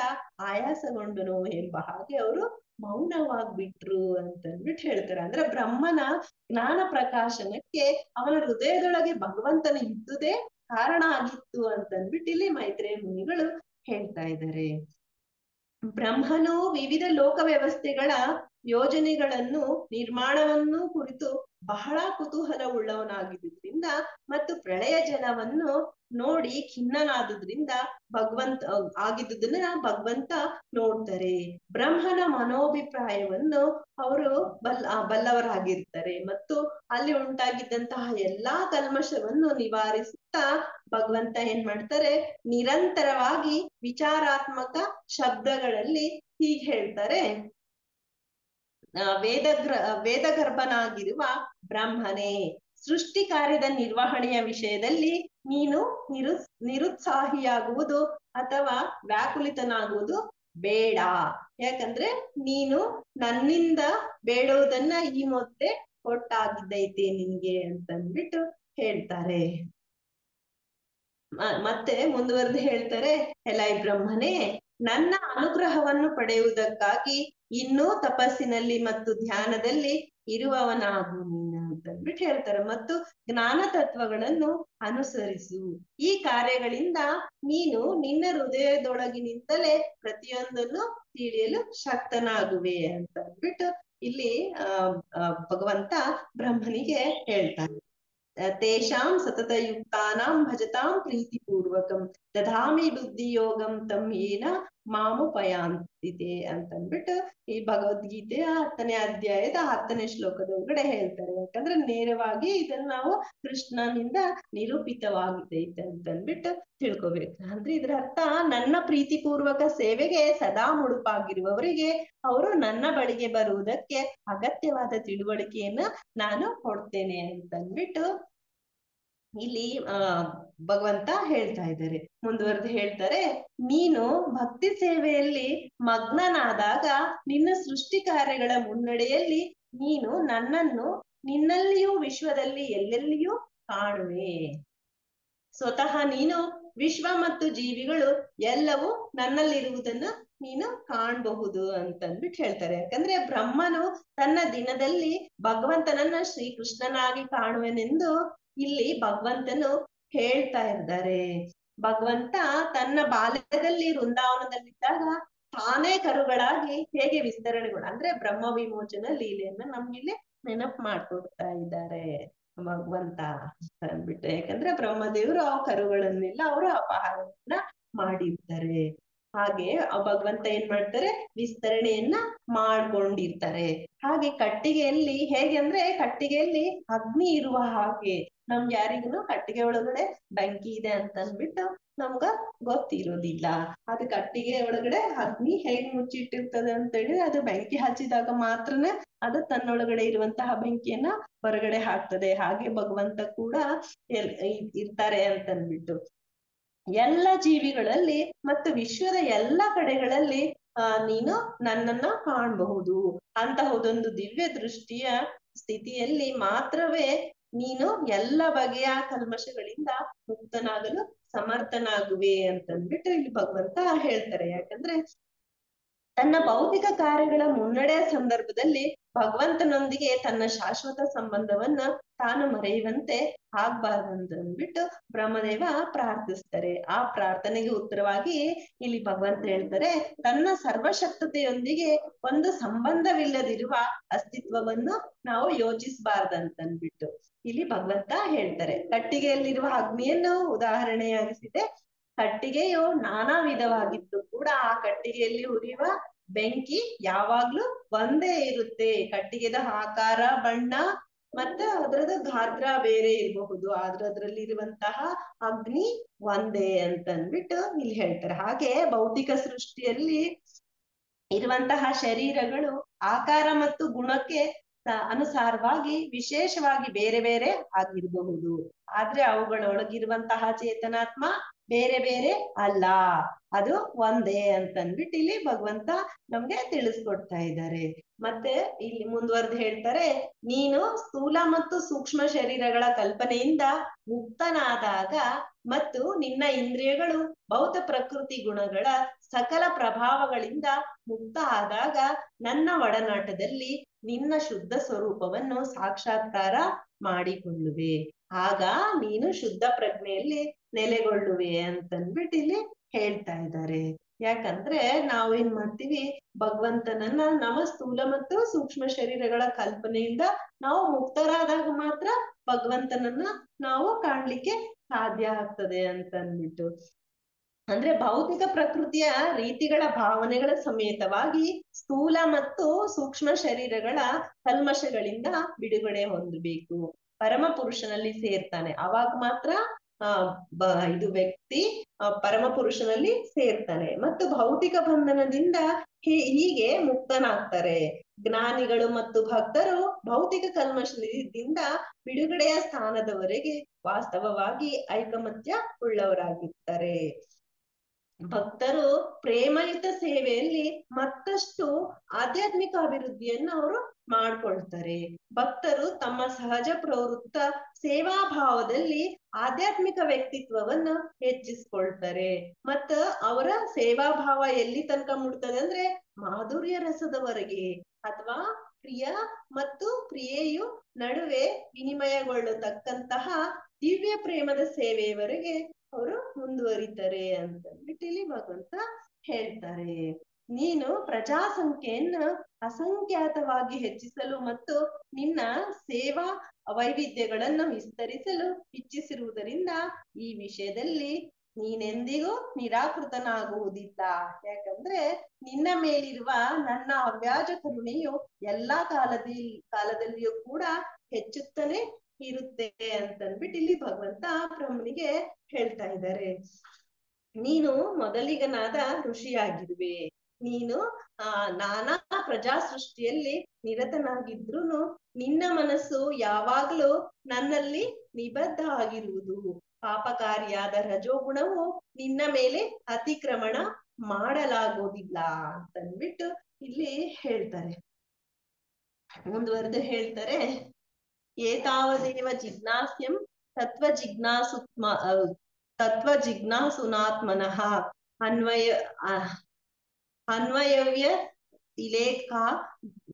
ಆಯಾಸಗೊಂಡನು ಎಂಬ ಹಾಗೆ ಅವರು ಮೌನವಾಗ್ಬಿಟ್ರು ಅಂತಂದ್ಬಿಟ್ಟು ಹೇಳ್ತಾರೆ. ಅಂದ್ರೆ ಬ್ರಹ್ಮನ ಜ್ಞಾನ ಪ್ರಕಾಶನಕ್ಕೆ ಅವನ ಹೃದಯದೊಳಗೆ ಭಗವಂತನ ಇದ್ದುದೇ ಕಾರಣ ಆಗಿತ್ತು ಅಂತಂದ್ಬಿಟ್ಟು ಇಲ್ಲಿ ಮೈತ್ರೇಯ ಮುನಿಗಳು ಹೇಳ್ತಾ ಇದ್ದಾರೆ. ಬ್ರಹ್ಮನು ವಿವಿಧ ಲೋಕ ವ್ಯವಸ್ಥೆಗಳ ಯೋಜನೆಗಳನ್ನು ನಿರ್ಮಾಣವನ್ನು ಕುರಿತು ಬಹಳ ಕುತೂಹಲ ಉಳ್ಳವನಾಗಿದ್ದರಿಂದ ಮತ್ತು ಪ್ರಳಯ ಜಲವನ್ನು ನೋಡಿ ಖಿನ್ನನಾದುದ್ರಿಂದ ಆಗಿದ್ದುದನ್ನ ಭಗವಂತ ನೋಡ್ತಾರೆ. ಬ್ರಹ್ಮನ ಮನೋಭಿಪ್ರಾಯವನ್ನು ಅವರು ಬಲ್ಲವರಾಗಿರ್ತಾರೆ ಮತ್ತು ಅಲ್ಲಿ ಉಂಟಾಗಿದ್ದಂತಹ ಎಲ್ಲಾ ಕಲ್ಮಶವನ್ನು ನಿವಾರಿಸುತ್ತಾ ಭಗವಂತ ಏನ್ ಮಾಡ್ತಾರೆ, ನಿರಂತರವಾಗಿ ವಿಚಾರಾತ್ಮಕ ಶಬ್ದಗಳಲ್ಲಿ ಹೀಗೆ ಹೇಳ್ತಾರೆ, ವೇದಗರ್ಭನಾಗಿರುವ ಬ್ರಹ್ಮನೇ, ಸೃಷ್ಟಿ ಕಾರ್ಯದ ನಿರ್ವಹಣೆಯ ವಿಷಯದಲ್ಲಿ ನೀನು ನಿರುತ್ಸಾಹಿಯಾಗುವುದು ಅಥವಾ ವ್ಯಾಕುಲಿತನಾಗುವುದು ಬೇಡ. ಯಾಕಂದ್ರೆ ನೀನು ನನ್ನಿಂದ ಬೇಡುವುದನ್ನ ಈ ಮೊದಲೇ ಕೊಟ್ಟಾಗಿದ್ದೈತೆ ನಿನ್ಗೆ ಅಂತಂದ್ಬಿಟ್ಟು ಹೇಳ್ತಾರೆ. ಮತ್ತೆ ಮುಂದುವರೆದು ಹೇಳ್ತಾರೆ, ಎಲೈ ಬ್ರಹ್ಮನೇ, ನನ್ನ ಅನುಗ್ರಹವನ್ನು ಪಡೆಯುವುದಕ್ಕಾಗಿ ಇನ್ನೂ ತಪಸ್ಸಿನಲ್ಲಿ ಮತ್ತು ಧ್ಯಾನದಲ್ಲಿ ಇರುವವನಾಗು ನೀನು ಅಂತಂದ್ಬಿಟ್ಟು ಹೇಳ್ತಾರೆ. ಮತ್ತು ಜ್ಞಾನ ತತ್ವಗಳನ್ನು ಅನುಸರಿಸು. ಈ ಕಾರ್ಯಗಳಿಂದ ನೀನು ನಿನ್ನ ಹೃದಯದೊಳಗಿನಿಂದಲೇ ಪ್ರತಿಯೊಂದನ್ನು ತಿಳಿಯಲು ಶಕ್ತನಾಗುವೆ ಅಂತಂದ್ಬಿಟ್ಟು ಇಲ್ಲಿ ಭಗವಂತ ಬ್ರಹ್ಮನಿಗೆ ಹೇಳ್ತಾನೆ. ತೇಷಾಂ ಸತತಯುಕ್ತಾನಾಂ ಭಜತಾಂ ಪ್ರೀತಿಪೂರ್ವಕಂ ದಧಾಮಿ ಬುದ್ಧಿಯೋಗಂ ತಂ ಏನ ಮಾಮುಪಯಾಂತಿತೆ ಅಂತಂದ್ಬಿಟ್ಟು ಈ ಭಗವದ್ಗೀತೆಯ 10ನೇ ಅಧ್ಯಾಯದ 10ನೇ ಶ್ಲೋಕದ ಒಳಗಡೆ ಹೇಳ್ತಾರೆ. ಯಾಕಂದ್ರೆ ನೇರವಾಗಿ ಇದನ್ನ ನಾವು ಕೃಷ್ಣನಿಂದ ನಿರೂಪಿತವಾಗಿದೆ ಅಂತಂದ್ಬಿಟ್ಟು ತಿಳ್ಕೊಬೇಕು. ಅಂದ್ರೆ ಇದ್ರ ಅರ್ಥ, ನನ್ನ ಪ್ರೀತಿಪೂರ್ವಕ ಸೇವೆಗೆ ಸದಾ ಮುಡುಪಾಗಿರುವವರಿಗೆ ಅವರು ನನ್ನ ಬಳಿಗೆ ಬರುವುದಕ್ಕೆ ಅಗತ್ಯವಾದ ತಿಳುವಳಿಕೆಯನ್ನ ನಾನು ಕೊಡ್ತೇನೆ ಅಂತಂದ್ಬಿಟ್ಟು ಇಲ್ಲಿ ಭಗವಂತ ಹೇಳ್ತಾ ಇದ್ದಾರೆ. ಮುಂದುವರೆದು ಹೇಳ್ತಾರೆ, ನೀನು ಭಕ್ತಿ ಸೇವೆಯಲ್ಲಿ ಮಗ್ನನಾದಾಗ ನಿನ್ನ ಸೃಷ್ಟಿ ಕಾರ್ಯಗಳ ಮುನ್ನಡೆಯಲ್ಲಿ ನೀನು ನನ್ನನ್ನು ನಿನ್ನಲ್ಲಿಯೂ ವಿಶ್ವದಲ್ಲಿ ಎಲ್ಲೆಲ್ಲಿಯೂ ಕಾಣುವೆ. ಸ್ವತಃ ನೀನು ವಿಶ್ವ ಮತ್ತು ಜೀವಿಗಳು ಎಲ್ಲವೂ ನನ್ನಲ್ಲಿರುವುದನ್ನ ನೀನು ಕಾಣಬಹುದು ಅಂತಂದ್ಬಿಟ್ಟು ಹೇಳ್ತಾರೆ. ಯಾಕಂದ್ರೆ ಬ್ರಹ್ಮನು ತನ್ನ ದಿನದಲ್ಲಿ ಭಗವಂತನನ್ನ ಶ್ರೀಕೃಷ್ಣನಾಗಿ ಕಾಣುವೆನೆಂದು ಇಲ್ಲಿ ಭಗವಂತನು ಹೇಳ್ತಾ ಇದ್ದಾರೆ. ಭಗವಂತ ತನ್ನ ಬಾಲ್ಯದಲ್ಲಿ ವೃಂದಾವನದಲ್ಲಿದ್ದಾಗ ತಾನೇ ಕರುಗಳಾಗಿ ಹೇಗೆ ವಿಸ್ತರಣೆಗಳು ಅಂದ್ರೆ ಬ್ರಹ್ಮ ವಿಮೋಚನ ಲೀಲೆಯನ್ನ ನಮ್ಗಿಲ್ಲಿ ನೆನಪು ಮಾಡ್ಕೊಡ್ತಾ ಇದ್ದಾರೆ ಭಗವಂತ ಅಂದ್ಬಿಟ್ಟು. ಯಾಕಂದ್ರೆ ಬ್ರಹ್ಮದೇವರು ಆ ಕರುಗಳನ್ನೆಲ್ಲ ಅವರು ಅಪಹಾರವನ್ನ ಮಾಡಿರ್ತಾರೆ. ಹಾಗೆ ಭಗವಂತ ಏನ್ ಮಾಡ್ತಾರೆ, ವಿಸ್ತರಣೆಯನ್ನ ಮಾಡ್ಕೊಂಡಿರ್ತಾರೆ. ಹಾಗೆ ಕಟ್ಟಿಗೆಯಲ್ಲಿ ಹೇಗೆ ಅಂದ್ರೆ ಕಟ್ಟಿಗೆಯಲ್ಲಿ ಅಗ್ನಿ ಇರುವ ಹಾಗೆ ನಮ್ಗೆ ಯಾರಿಗೂ ಕಟ್ಟಿಗೆ ಒಳಗಡೆ ಬೆಂಕಿ ಇದೆ ಅಂತ ಅಂದ್ಬಿಟ್ಟು ನಮ್ಗ ಗೊತ್ತಿರೋದಿಲ್ಲ. ಅದು ಕಟ್ಟಿಗೆ ಒಳಗಡೆ ಅಗ್ನಿ ಹೇಗ್ ಮುಚ್ಚಿಟ್ಟಿರ್ತದೆ ಅಂತ ಹೇಳಿ ಅದು ಬೆಂಕಿ ಹಚ್ಚಿದಾಗ ಮಾತ್ರನೇ ಅದು ತನ್ನೊಳಗಡೆ ಇರುವಂತಹ ಬೆಂಕಿಯನ್ನ ಹೊರಗಡೆ ಹಾಕ್ತದೆ. ಹಾಗೆ ಭಗವಂತ ಕೂಡ ಇರ್ತಾರೆ ಅಂತಂದ್ಬಿಟ್ಟು ಎಲ್ಲ ಜೀವಿಗಳಲ್ಲಿ ಮತ್ತು ವಿಶ್ವದ ಎಲ್ಲ ಕಡೆಗಳಲ್ಲಿ ನೀನು ನನ್ನನ್ನ ಕಾಣಬಹುದು. ಅಂತಹದೊಂದು ದಿವ್ಯ ದೃಷ್ಟಿಯ ಸ್ಥಿತಿಯಲ್ಲಿ ಮಾತ್ರವೇ ನೀನು ಎಲ್ಲ ಬಗೆಯ ಕಲ್ಮಶಗಳಿಂದ ಮುಕ್ತನಾಗಲು ಸಮರ್ಥನಾಗುವೆ ಅಂತಂದ್ಬಿಟ್ಟು ಇಲ್ಲಿ ಭಗವಂತ ಹೇಳ್ತಾರೆ. ಯಾಕಂದ್ರೆ ತನ್ನ ಭೌತಿಕ ಕಾರ್ಯಗಳ ಮುನ್ನಡೆಯ ಸಂದರ್ಭದಲ್ಲಿ ಭಗವಂತನೊಂದಿಗೆ ತನ್ನ ಶಾಶ್ವತ ಸಂಬಂಧವನ್ನ ತಾನು ಮರೆಯುವಂತೆ ಆಗ್ಬಾರ್ದಂದ್ಬಿಟ್ಟು ಬ್ರಹ್ಮದೇವ ಪ್ರಾರ್ಥಿಸ್ತಾರೆ. ಆ ಪ್ರಾರ್ಥನೆಗೆ ಉತ್ತರವಾಗಿ ಇಲ್ಲಿ ಭಗವಂತ ಹೇಳ್ತಾರೆ, ತನ್ನ ಸರ್ವಶಕ್ತತೆಯೊಂದಿಗೆ ಒಂದು ಸಂಬಂಧವಿಲ್ಲದಿರುವ ಅಸ್ತಿತ್ವವನ್ನು ನಾವು ಯೋಚಿಸಬಾರ್ದಂತಂದ್ಬಿಟ್ಟು ಇಲ್ಲಿ ಭಗವಂತ ಹೇಳ್ತಾರೆ. ಕಟ್ಟಿಗೆಯಲ್ಲಿರುವ ಅಗ್ನಿಯನ್ನು ಉದಾಹರಣೆಯಾಗಿಸಿದೆ. ಕಟ್ಟಿಗೆಯು ನಾನಾ ವಿಧವಾಗಿದ್ದು ಕೂಡ ಆ ಕಟ್ಟಿಗೆಯಲ್ಲಿ ಉರಿಯುವ ಬೆಂಕಿ ಯಾವಾಗ್ಲೂ ಒಂದೇ ಇರುತ್ತೆ. ಕಟ್ಟಿಗೆದ ಆಕಾರ, ಬಣ್ಣ ಮತ್ತೆ ಅದರದ ಗಾತ್ರ ಬೇರೆ ಇರಬಹುದು, ಆದ್ರೆ ಅದ್ರಲ್ಲಿ ಇರುವಂತಹ ಅಗ್ನಿ ಒಂದೇ ಅಂತ ಅಂದ್ಬಿಟ್ಟು ಇಲ್ಲಿ ಹೇಳ್ತಾರೆ. ಹಾಗೆ ಭೌತಿಕ ಸೃಷ್ಟಿಯಲ್ಲಿ ಇರುವಂತಹ ಶರೀರಗಳು ಆಕಾರ ಮತ್ತು ಗುಣಕ್ಕೆ ಅನುಸಾರವಾಗಿ ವಿಶೇಷವಾಗಿ ಬೇರೆ ಬೇರೆ ಆಗಿರಬಹುದು, ಆದ್ರೆ ಅವುಗಳೊಳಗಿರುವಂತಹ ಚೇತನಾತ್ಮ ಬೇರೆ ಬೇರೆ ಅಲ್ಲ, ಅದು ಒಂದೇ ಅಂತಂದ್ಬಿಟ್ಟು ಇಲ್ಲಿ ಭಗವಂತ ನಮ್ಗೆ ತಿಳಿಸ್ಕೊಡ್ತಾ ಇದ್ದಾರೆ. ಮತ್ತೆ ಇಲ್ಲಿ ಮುಂದುವರೆದು ಹೇಳ್ತಾರೆ, ನೀನು ಸ್ಥೂಲ ಮತ್ತು ಸೂಕ್ಷ್ಮ ಶರೀರಗಳ ಕಲ್ಪನೆಯಿಂದ ಮುಕ್ತನಾದಾಗ ಮತ್ತು ನಿನ್ನ ಇಂದ್ರಿಯಗಳು ಭೌತ ಪ್ರಕೃತಿ ಗುಣಗಳ ಸಕಲ ಪ್ರಭಾವಗಳಿಂದ ಮುಕ್ತ ಆದಾಗ ನನ್ನ ಒಡನಾಟದಲ್ಲಿ ನಿನ್ನ ಶುದ್ಧ ಸ್ವರೂಪವನ್ನು ಸಾಕ್ಷಾತ್ಕಾರ ಮಾಡಿಕೊಳ್ಳುವೆ, ಆಗ ನೀನು ಶುದ್ಧ ಪ್ರಜ್ಞೆಯಲ್ಲಿ ನೆಲೆಗೊಳ್ಳುವೆ ಅಂತಂದ್ಬಿಟ್ಟು ಇಲ್ಲಿ ಹೇಳ್ತಾ ಇದ್ದಾರೆ. ಯಾಕಂದ್ರೆ ನಾವೇನ್ ಮಾಡ್ತೀವಿ, ಭಗವಂತನನ್ನ ನಮ್ಮ ಸ್ಥೂಲ ಮತ್ತು ಸೂಕ್ಷ್ಮ ಶರೀರಗಳ ಕಲ್ಪನೆಯಿಂದ ನಾವು ಮುಕ್ತರಾದಾಗ ಮಾತ್ರ ಭಗವಂತನನ್ನ ನಾವು ಕಾಣ್ಲಿಕ್ಕೆ ಸಾಧ್ಯ ಆಗ್ತದೆ ಅಂತ ಅಂದ್ಬಿಟ್ಟು. ಅಂದ್ರೆ ಭೌತಿಕ ಪ್ರಕೃತಿಯ ರೀತಿಗಳ ಭಾವನೆಗಳ ಸಮೇತವಾಗಿ ಸ್ಥೂಲ ಮತ್ತು ಸೂಕ್ಷ್ಮ ಶರೀರಗಳ ಕಲ್ಮಶಗಳಿಂದ ಬಿಡುಗಡೆ ಹೊಂದಬೇಕು, ಪರಮ ಪುರುಷನಲ್ಲಿ ಸೇರ್ತಾನೆ, ಅವಾಗ ಮಾತ್ರ ಇದು ವ್ಯಕ್ತಿ ಪರಮ ಪುರುಷನಲ್ಲಿ ಸೇರ್ತಾನೆ ಮತ್ತು ಭೌತಿಕ ಬಂಧನದಿಂದ ಹೀಗೆ ಮುಕ್ತನಾಗ್ತಾರೆ. ಜ್ಞಾನಿಗಳು ಮತ್ತು ಭಕ್ತರು ಭೌತಿಕ ಕಲ್ಮಶದಿಂದ ಬಿಡುಗಡೆಯ ಸ್ಥಾನದವರೆಗೆ ವಾಸ್ತವವಾಗಿ ಐಕಮತ್ಯ ಉಳ್ಳವರಾಗಿರ್ತಾರೆ. ಭಕ್ತರು ಪ್ರೇಮಯುತ ಸೇವೆಯಲ್ಲಿ ಮತ್ತಷ್ಟು ಆಧ್ಯಾತ್ಮಿಕ ಅಭಿವೃದ್ಧಿಯನ್ನು ಅವರು ಮಾಡ್ಕೊಳ್ತಾರೆ. ಭಕ್ತರು ತಮ್ಮ ಸಹಜ ಪ್ರವೃತ್ತ ಸೇವಾ ಭಾವದಲ್ಲಿ ಆಧ್ಯಾತ್ಮಿಕ ವ್ಯಕ್ತಿತ್ವವನ್ನು ಹೆಚ್ಚಿಸ್ಕೊಳ್ತಾರೆ. ಮತ್ತ ಅವರ ಸೇವಾ ಭಾವ ಎಲ್ಲಿ ತನಕ ಮುಟ್ತದೆ ಅಂದ್ರೆ ಮಾಧುರ್ಯ ರಸದವರೆಗೆ, ಅಥವಾ ಪ್ರಿಯ ಮತ್ತು ಕ್ರಿಯೆಯು ನಡುವೆ ವಿನಿಮಯಗೊಳ್ಳತಕ್ಕಂತಹ ದಿವ್ಯ ಪ್ರೇಮದ ಸೇವೆಯವರೆಗೆ ಅವರು ಮುಂದುವರಿತಾರೆ ಅಂತಂದ್ಬಿಟ್ಟು ಇಲ್ಲಿ ಭಗವಂತ ಹೇಳ್ತಾರೆ. ನೀನು ಪ್ರಜಾಸಂಖ್ಯೆಯನ್ನು ಅಸಂಖ್ಯಾತವಾಗಿ ಹೆಚ್ಚಿಸಲು ಮತ್ತು ನಿನ್ನ ಸೇವಾ ವೈವಿಧ್ಯಗಳನ್ನು ವಿಸ್ತರಿಸಲು ಇಚ್ಛಿಸಿರುವುದರಿಂದ ಈ ವಿಷಯದಲ್ಲಿ ನೀನೆಂದಿಗೂ ನಿರಾಕೃತನಾಗುವುದಿಲ್ಲ. ಯಾಕಂದ್ರೆ ನಿನ್ನ ಮೇಲಿರುವ ನನ್ನ ಅವ್ಯಾಜ ಕರುಣೆಯು ಎಲ್ಲಾ ಕಾಲದಲ್ಲಿಯೂ ಕೂಡ ಹೆಚ್ಚುತ್ತಾನೆ ಇರುತ್ತೆ ಅಂತಂದ್ಬಿಟ್ಟು ಇಲ್ಲಿ ಭಗವಂತ ಬ್ರಹ್ಮನಿಗೆ ಹೇಳ್ತಾ ಇದ್ದಾರೆ. ನೀನು ಮೊದಲಿಗನಾದ ಋಷಿಯಾಗಿರುವೆ, ನೀನು ನಾನಾ ಪ್ರಜಾ ಸೃಷ್ಟಿಯಲ್ಲಿ ನಿರತನಾಗಿದ್ರುನು ನಿನ್ನ ಮನಸ್ಸು ಯಾವಾಗ್ಲೂ ನನ್ನಲ್ಲಿ ನಿಬದ್ಧ ಆಗಿರುವುದು, ಪಾಪಕಾರಿಯಾದ ರಜೋಗುಣವು ನಿನ್ನ ಮೇಲೆ ಅತಿಕ್ರಮಣ ಮಾಡಲಾಗೋದಿಲ್ಲ ಅಂತಂದ್ಬಿಟ್ಟು ಇಲ್ಲಿ ಹೇಳ್ತಾರೆ. ಮುಂದುವರೆದು ಹೇಳ್ತಾರೆ, ಏತಾವದೇವ ಜಿಜ್ಞಾಸ್ಯಂ ತತ್ವಜಿಜ್ಞಾಸುನಾತ್ಮನಃ ಅನ್ವಯವ್ಯ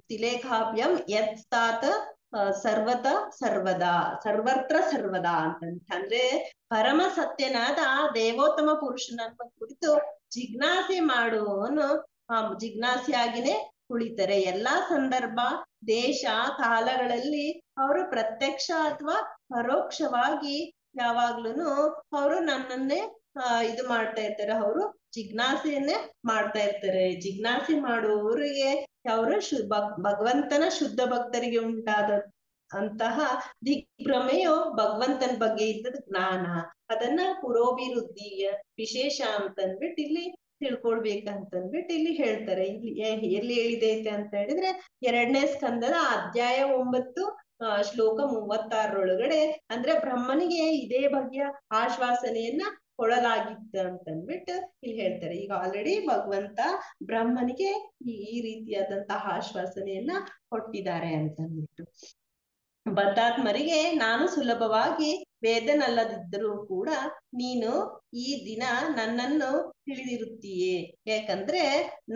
ತಿಲೇಖಾಭ್ಯಂ ಯತ್ಸಾತ್ ಸರ್ವತ್ರ ಸರ್ವದಾ ಅಂದ್ರೆ ಪರಮ ಸತ್ಯನಾದ ದೇವೋತ್ತಮ ಪುರುಷನನ್ನ ಕುರಿತು ಜಿಜ್ಞಾಸೆ ಮಾಡುವವನು ಜಿಜ್ಞಾಸೆಯಾಗಿನೇ ಕುಳಿತರೆ ಎಲ್ಲಾ ಸಂದರ್ಭ ದೇಶ ಕಾಲಗಳಲ್ಲಿ ಅವರು ಪ್ರತ್ಯಕ್ಷ ಅಥವಾ ಪರೋಕ್ಷವಾಗಿ ಯಾವಾಗ್ಲೂನು ಅವರು ನನ್ನನ್ನೇ ಇದು ಮಾಡ್ತಾ ಇರ್ತಾರೆ, ಅವರು ಜಿಜ್ಞಾಸೆಯನ್ನೇ ಮಾಡ್ತಾ ಇರ್ತಾರೆ. ಜಿಜ್ಞಾಸೆ ಮಾಡುವವರಿಗೆ ಅವರು ಭಗವಂತನ ಶುದ್ಧ ಭಕ್ತರಿಗೆ ಉಂಟಾದ ಅಂತಹ ದಿಗ್ಭ್ರಮೆಯು ಭಗವಂತನ ಬಗ್ಗೆ ಇದ್ದದ ಜ್ಞಾನ, ಅದನ್ನ ಪುರೋಭಿವೃದ್ಧಿಯ ವಿಶೇಷ ಅಂತಂದ್ಬಿಟ್ಟು ಇಲ್ಲಿ ತಿಳ್ಕೊಳ್ಬೇಕಂತಂದ್ಬಿಟ್ಟು ಇಲ್ಲಿ ಹೇಳ್ತಾರೆ. ಇಲ್ಲಿ ಎಲ್ಲಿ ಹೇಳಿದೆ ಅಂತ ಹೇಳಿದ್ರೆ 2ನೇ ಸ್ಕಂದದ ಅಧ್ಯಾಯ 9 ಶ್ಲೋಕ 36 ಅಂದ್ರೆ ಬ್ರಹ್ಮನಿಗೆ ಇದೇ ಬಗೆಯ ಆಶ್ವಾಸನೆಯನ್ನ ಕೊಡಲಾಗಿತ್ತು ಅಂತಂದ್ಬಿಟ್ಟು ಇಲ್ಲಿ ಹೇಳ್ತಾರೆ. ಈಗ ಆಲ್ರೆಡಿ ಭಗವಂತ ಬ್ರಹ್ಮನಿಗೆ ಈ ರೀತಿಯಾದಂತಹ ಆಶ್ವಾಸನೆಯನ್ನ ಕೊಟ್ಟಿದ್ದಾರೆ ಅಂತಂದ್ಬಿಟ್ಟು. ಬದ್ಧಾತ್ಮರಿಗೆ ನಾನು ಸುಲಭವಾಗಿ ವೇದನಲ್ಲದಿದ್ದರೂ ಕೂಡ ನೀನು ಈ ದಿನ ನನ್ನನ್ನು ತಿಳಿದಿರುತ್ತೀಯೇ, ಯಾಕಂದ್ರೆ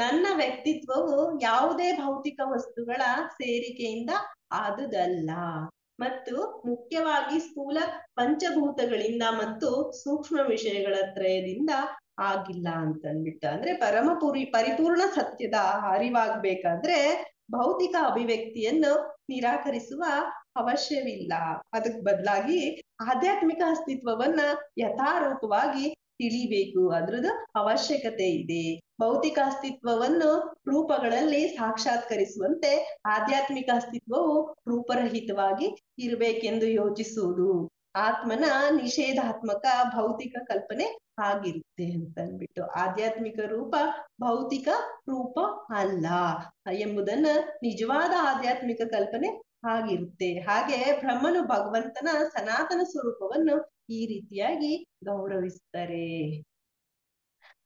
ನನ್ನ ವ್ಯಕ್ತಿತ್ವವು ಯಾವುದೇ ಭೌತಿಕ ವಸ್ತುಗಳ ಸೇರಿಕೆಯಿಂದ ಆದುದಲ್ಲ ಮತ್ತು ಮುಖ್ಯವಾಗಿ ಸ್ಥೂಲ ಪಂಚಭೂತಗಳಿಂದ ಮತ್ತು ಸೂಕ್ಷ್ಮ ವಿಷಯಗಳ ತ್ರಯದಿಂದ ಆಗಿಲ್ಲ ಅಂತಂದ್ಬಿಟ್ಟು. ಅಂದ್ರೆ ಪರಿಪೂರ್ಣ ಸತ್ಯದ ಅರಿವಾಗ್ಬೇಕಾದ್ರೆ ಭೌತಿಕ ಅಭಿವ್ಯಕ್ತಿಯನ್ನು ನಿರಾಕರಿಸುವ ಅವಶ್ಯವಿಲ್ಲ, ಅದಕ್ ಬದಲಾಗಿ ಆಧ್ಯಾತ್ಮಿಕ ಅಸ್ತಿತ್ವವನ್ನ ಯಥಾರೂಪವಾಗಿ ತಿಳಿಬೇಕು, ಅದ್ರದ್ದು ಅವಶ್ಯಕತೆ ಇದೆ. ಭೌತಿಕ ಅಸ್ತಿತ್ವವನ್ನು ರೂಪಗಳಲ್ಲಿ ಸಾಕ್ಷಾತ್ಕರಿಸುವಂತೆ ಆಧ್ಯಾತ್ಮಿಕ ಅಸ್ತಿತ್ವವು ರೂಪರಹಿತವಾಗಿ ಇರಬೇಕೆಂದು ಯೋಚಿಸುವುದು ಆತ್ಮನ ನಿಷೇಧಾತ್ಮಕ ಭೌತಿಕ ಕಲ್ಪನೆ ಆಗಿರುತ್ತೆ ಅಂತ ಅಂದ್ಬಿಟ್ಟು. ಆಧ್ಯಾತ್ಮಿಕ ರೂಪ ಭೌತಿಕ ರೂಪ ಅಲ್ಲ ಎಂಬುದನ್ನ ನಿಜವಾದ ಆಧ್ಯಾತ್ಮಿಕ ಕಲ್ಪನೆ ಆಗಿರುತ್ತೆ. ಹಾಗೆ ಬ್ರಹ್ಮನು ಭಗವಂತನ ಸನಾತನ ಸ್ವರೂಪವನ್ನು ಈ ರೀತಿಯಾಗಿ ಗೌರವಿಸ್ತಾರೆ.